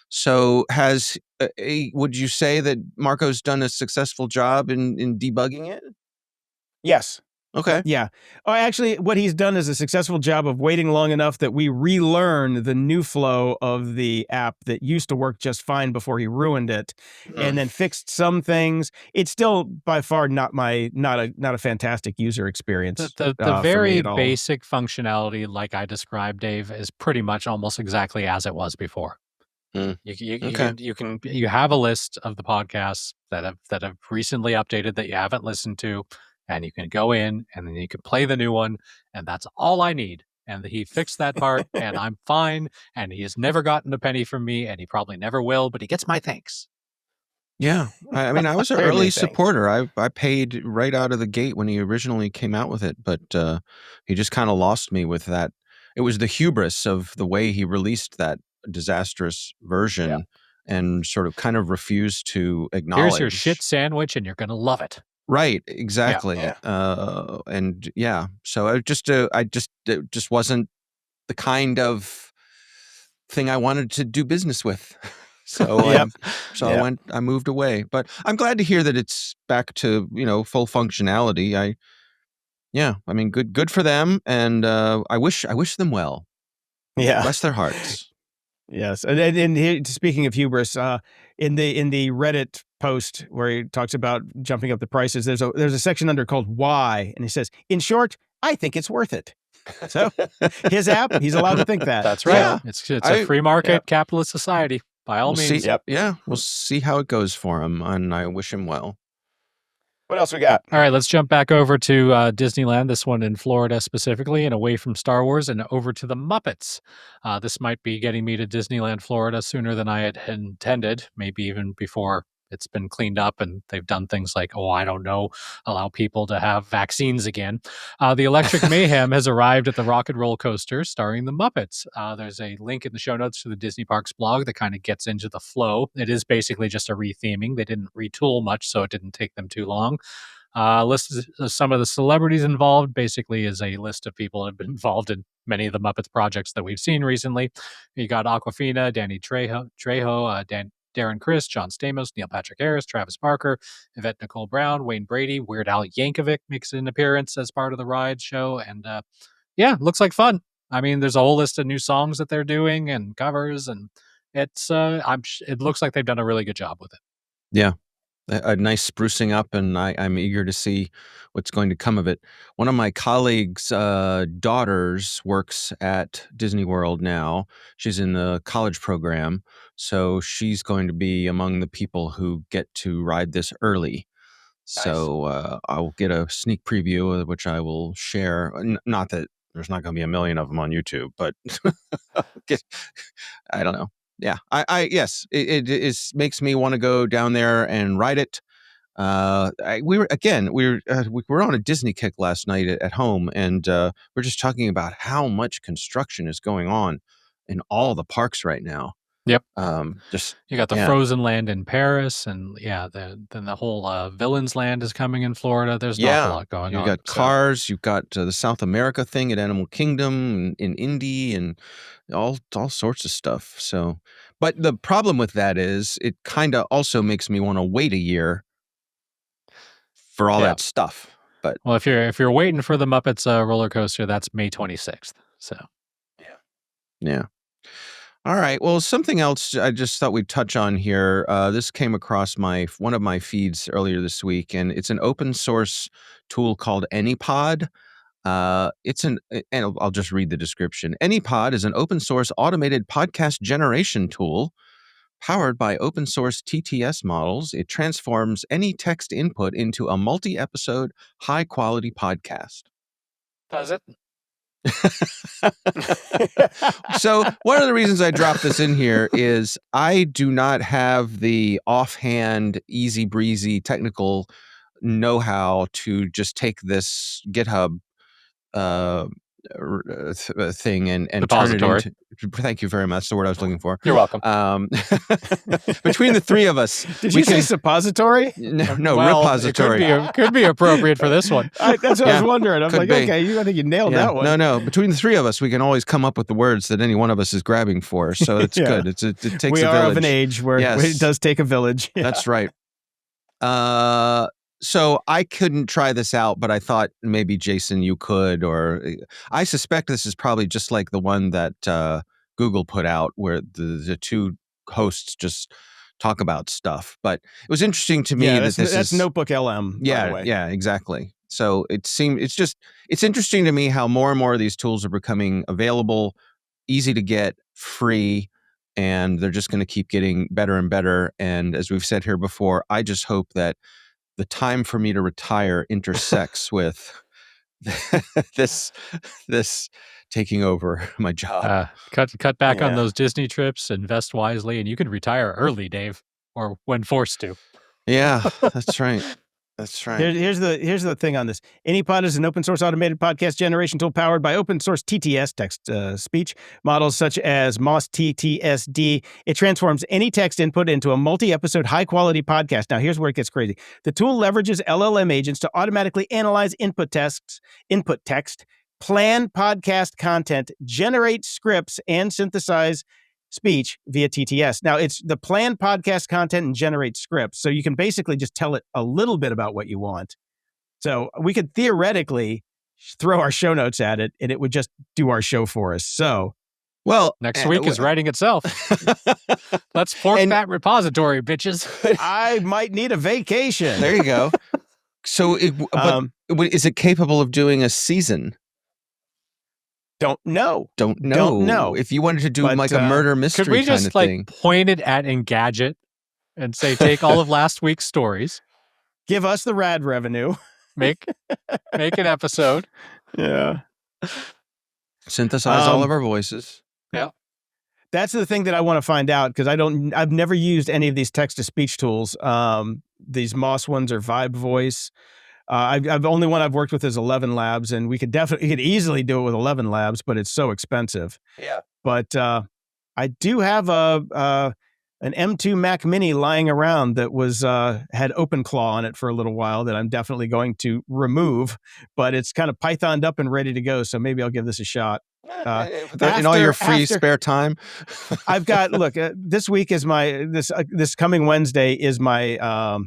So would you say that Marco's done a successful job in debugging it? Yes. Okay. Yeah. Actually, what he's done is a successful job of waiting long enough that we relearn the new flow of the app that used to work just fine before he ruined it, and then fixed some things. It's still by far not a fantastic user experience. The very basic functionality, like I described, Dave, is pretty much almost exactly as it was before. You have a list of the podcasts that have recently updated that you haven't listened to. And you can go in and then you can play the new one. And that's all I need. And he fixed that part and I'm fine. And he has never gotten a penny from me and he probably never will, but he gets my thanks. Yeah. I mean, I was an early supporter. I paid right out of the gate when he originally came out with it, but he just kind of lost me with that. It was the hubris of the way he released that disastrous version and sort of kind of refused to acknowledge. Here's your shit sandwich and you're going to love it. Right, exactly. And yeah, so it just wasn't the kind of thing I wanted to do business with. So I moved away. But I'm glad to hear that it's back to, full functionality. I mean, good for them, and I wish them well. Yeah. Bless their hearts. Yes, and here, speaking of hubris, in the Reddit post where he talks about jumping up the prices, there's a section under called "Why," and he says, "In short, I think it's worth it." So his app, he's allowed to think that. That's right. Yeah. It's a free market capitalist society by all means. Yeah, we'll see how it goes for him, and I wish him well. What else we got? All right, let's jump back over to Disneyland, this one in Florida specifically, and away from Star Wars and over to the Muppets. This might be getting me to Disneyland, Florida sooner than I had intended, maybe even before it's been cleaned up and they've done things like, I don't know, allow people to have vaccines again. The Electric Mayhem has arrived at the Rock and Roll Coaster starring the Muppets. There's a link in the show notes to the Disney Parks blog that kind of gets into the flow. It is basically just a retheming. They didn't retool much, so it didn't take them too long. List of some of the celebrities involved basically is a list of people that have been involved in many of the Muppets projects that we've seen recently. You got Aquafina, Danny Trejo, Darren Criss, John Stamos, Neil Patrick Harris, Travis Barker, Yvette Nicole Brown, Wayne Brady, Weird Al Yankovic makes an appearance as part of the ride show. And looks like fun. I mean, there's a whole list of new songs that they're doing and covers, and it's it looks like they've done a really good job with it. Yeah. A nice sprucing up, and I'm eager to see what's going to come of it. One of my colleagues' daughters works at Disney World now. She's in the college program, so she's going to be among the people who get to ride this early. Nice. So I'll get a sneak preview, which I will share. Not that there's not going to be a million of them on YouTube, but I don't know. Yeah, yes, it makes me want to go down there and ride it. We were on a Disney kick last night at home, and we're just talking about how much construction is going on in all the parks right now. Yep. You got the Frozen Land in Paris, and then the whole Villains Land is coming in Florida. There's an awful lot going on. You got Cars, you've got the South America thing at Animal Kingdom, in Indy, and all sorts of stuff. So, but the problem with that is it kind of also makes me want to wait a year for all that stuff. But if you're waiting for the Muppets roller coaster, that's May 26th. So, yeah. All right. Well, something else I just thought we'd touch on here. This came across one of my feeds earlier this week, and it's an open source tool called AnyPod. And I'll just read the description. AnyPod is an open source automated podcast generation tool powered by open source TTS models. It transforms any text input into a multi-episode, high-quality podcast. Does it? So one of the reasons I dropped this in here is I do not have the offhand, easy breezy technical know-how to just take this GitHub thing and turn it into. Thank you very much. That's the word I was looking for. You're welcome. Between the three of us, did you say suppository? No, repository. It could be appropriate for this one. That's what I was wondering. I'm like, okay, I think you nailed that one. No. Between the three of us, we can always come up with the words that any one of us is grabbing for. So it's good. It takes a village. We are of an age where it does take a village. Yeah. That's right. So I couldn't try this out, but I thought maybe Jason, you could, or I suspect this is probably just like the one that Google put out where the two hosts just talk about stuff. But it was interesting to me that's Notebook LM. Yeah, by the way. Yeah, exactly. So it's interesting to me how more and more of these tools are becoming available, easy to get, free, and they're just going to keep getting better and better. And as we've said here before, I just hope that the time for me to retire intersects with this taking over my job. Cut back on those Disney trips, invest wisely, and you can retire early, Dave, or when forced to. Yeah, that's right. That's right. Here's the thing on this. AnyPod is an open source automated podcast generation tool powered by open source TTS, text speech, models such as MOS TTSD. It transforms any text input into a multi-episode high-quality podcast. Now, here's where it gets crazy. The tool leverages LLM agents to automatically analyze input text, plan podcast content, generate scripts, and synthesize speech via TTS. Now, it's the plan podcast content and generate scripts. So you can basically just tell it a little bit about what you want. So we could theoretically throw our show notes at it and it would just do our show for us. So, well, next week is writing itself. Let's fork that repository, bitches. I might need a vacation. There you go. So, is it capable of doing a season? Don't know. If you wanted to do like a murder mystery could we kind just of thing. point it at Engadget and say, take all of last week's stories, Give us the rad revenue. Make an episode. Yeah. Synthesize all of our voices. Yeah. That's the thing that I want to find out, because I've never used any of these text-to-speech tools. These Moss ones are Vibe Voice. I've only one I've worked with is 11 Labs, and we could easily do it with 11 Labs, but it's so expensive. Yeah. But I do have an M2 Mac Mini lying around that had OpenClaw on it for a little while that I'm definitely going to remove, but it's kind of Pythoned up and ready to go, so maybe I'll give this a shot. In all your free spare time. I've got, look, this week is this coming Wednesday is my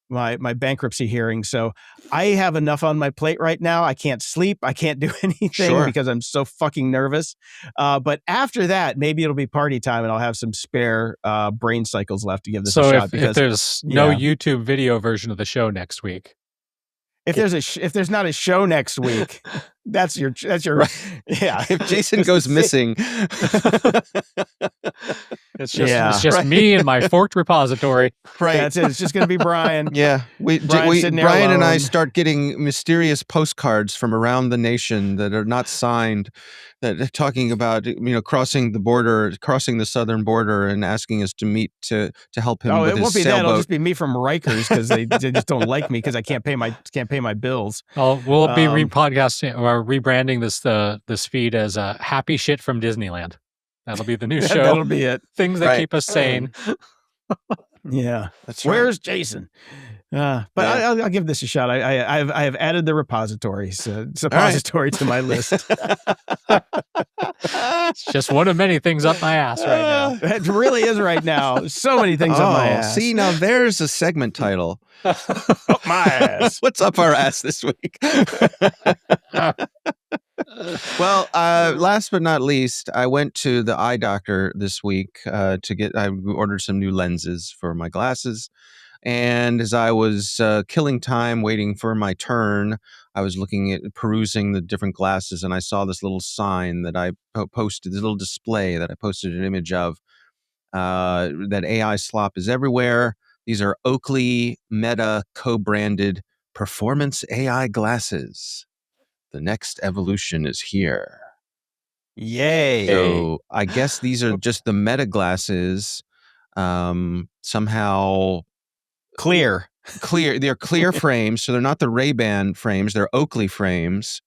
my bankruptcy hearing, so I have enough on my plate right now. I can't sleep, I can't do anything because I'm so fucking nervous. But after that, maybe it'll be party time, and I'll have some spare brain cycles left to give this a shot. So if there's no YouTube video version of the show next week, if there's not a show next week, that's your yeah. If Jason goes missing, it's just me and my forked repository. Right. That's it. It's just going to be Brian. Yeah. Brian and I start getting mysterious postcards from around the nation that are not signed, that are talking about, crossing the southern border and asking us to meet to help him with his sailboat. It won't be that. It'll just be me from Rikers, because they just don't like me because I can't pay my bills. We'll be repodcasting or rebranding this feed as Happy Shit from Disneyland. That'll be the new show. That'll be it. Things that keep us sane. Yeah. That's right. Where's Jason? But I'll give this a shot. I have added the suppository to my list. It's just one of many things up my ass right now. It really is right now. So many things up my ass. See, now there's a segment title. Up my ass. What's up our ass this week? Well, last but not least, I went to the eye doctor this week I ordered some new lenses for my glasses. And as I was killing time waiting for my turn, I was perusing the different glasses, and I saw this little sign that I posted, this little display that I posted an image of, that AI slop is everywhere. These are Oakley Meta co-branded performance AI glasses. The next evolution is here. Yay. So I guess these are just the Meta glasses, somehow clear. They're clear frames, so they're not the Ray-Ban frames, they're Oakley frames.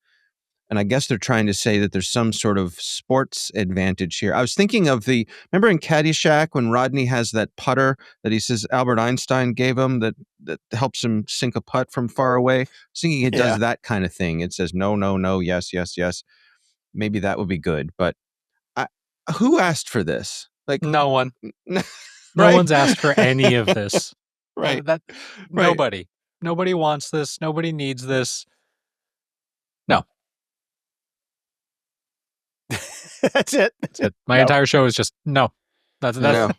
And I guess they're trying to say that there's some sort of sports advantage here. I was thinking of remember in Caddyshack when Rodney has that putter that he says Albert Einstein gave him that helps him sink a putt from far away? I was thinking it does that kind of thing. It says no, no, no, yes, yes, yes. Maybe that would be good. But who asked for this? Like no one. Right? No one's asked for any of this. Right. Nobody. Nobody wants this. Nobody needs this. No. That's it. My entire show is just no. That's no.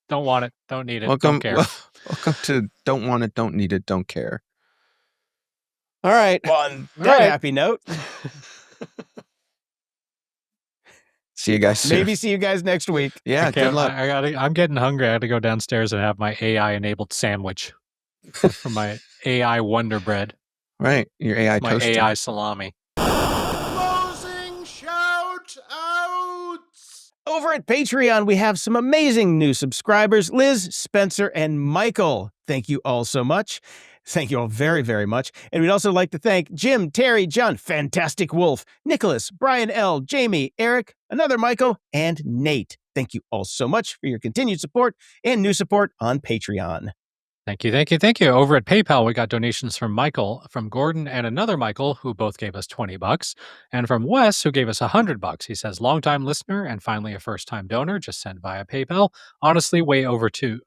Don't want it. Don't need it. Don't care. Welcome to Don't Want It, Don't Need It, Don't Care. All right. Well, on that happy note. See you guys soon. Maybe see you guys next week. Yeah, good luck. I'm getting hungry. I got to go downstairs and have my AI-enabled sandwich from my AI Wonder Bread. Right, your AI my toaster. AI salami. Closing shout outs. Over at Patreon, we have some amazing new subscribers, Liz, Spencer, and Michael. Thank you all so much. Thank you all very, very much. And we'd also like to thank Jim, Terry, John, Fantastic Wolf, Nicholas, Brian L., Jamie, Eric, another Michael, and Nate. Thank you all so much for your continued support and new support on Patreon. Thank you, thank you, thank you. Over at PayPal, we got donations from Michael, from Gordon, and another Michael, who both gave us $20, and from Wes, who gave us $100. He says, longtime listener and finally a first-time donor, just sent via PayPal. Honestly, way overdue.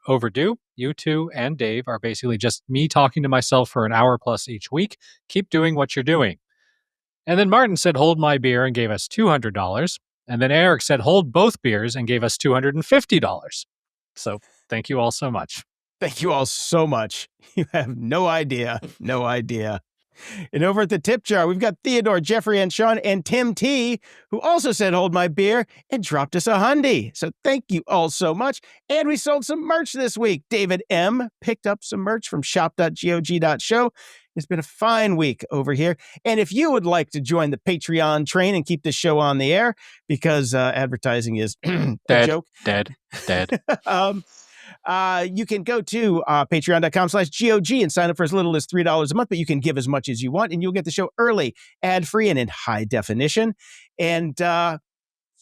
You two and Dave are basically just me talking to myself for an hour plus each week. Keep doing what you're doing. And then Martin said, hold my beer, and gave us $200. And then Eric said, hold both beers, and gave us $250. So thank you all so much. Thank you all so much. You have no idea. No idea. And over at the tip jar, we've got Theodore, Jeffrey, and Sean, and Tim T, who also said, hold my beer, and dropped us $100. So thank you all so much. And we sold some merch this week. David M picked up some merch from shop.gog.show. It's been a fine week over here. And if you would like to join the Patreon train and keep this show on the air, because advertising is a joke. Dead. You can go to patreon.com/GOG and sign up for as little as $3 a month, but you can give as much as you want, and you'll get the show early, ad-free, and in high definition. And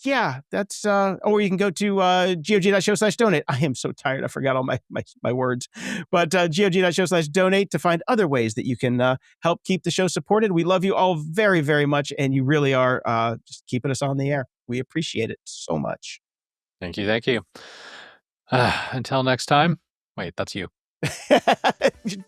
yeah, that's, or you can go to gog.show/donate. I am so tired. I forgot all my words. But gog.show/donate to find other ways that you can help keep the show supported. We love you all very, very much, and you really are just keeping us on the air. We appreciate it so much. Thank you. Until next time. Wait, that's you.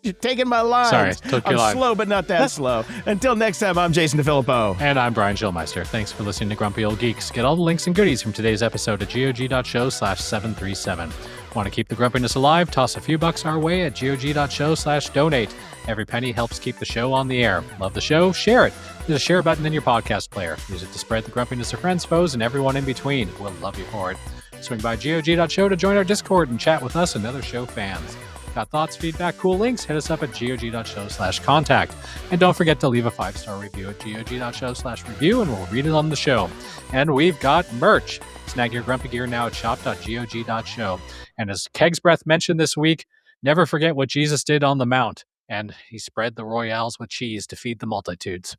You're taking my lines. Sorry, took your I'm line. slow, but not that slow. Until next time, I'm Jason DeFilippo. And I'm Brian Schillmeister. Thanks for listening to Grumpy Old Geeks. Get all the links and goodies from today's episode at gog.show/737. Want to keep the grumpiness alive? Toss a few bucks our way at gog.show/donate. Every penny helps keep the show on the air. Love the show? Share it. There's a share button in your podcast player. Use it to spread the grumpiness to friends, foes, and everyone in between. We'll love you for it. Swing by gog.show to join our Discord and chat with us and other show fans. Got thoughts, feedback, cool links? Hit us up at gog.show/contact. And don't forget to leave a 5-star review at gog.show/review and we'll read it on the show. And we've got merch. Snag your grumpy gear now at shop.gog.show. And as Keg's Breath mentioned this week, never forget what Jesus did on the Mount. And he spread the royales with cheese to feed the multitudes.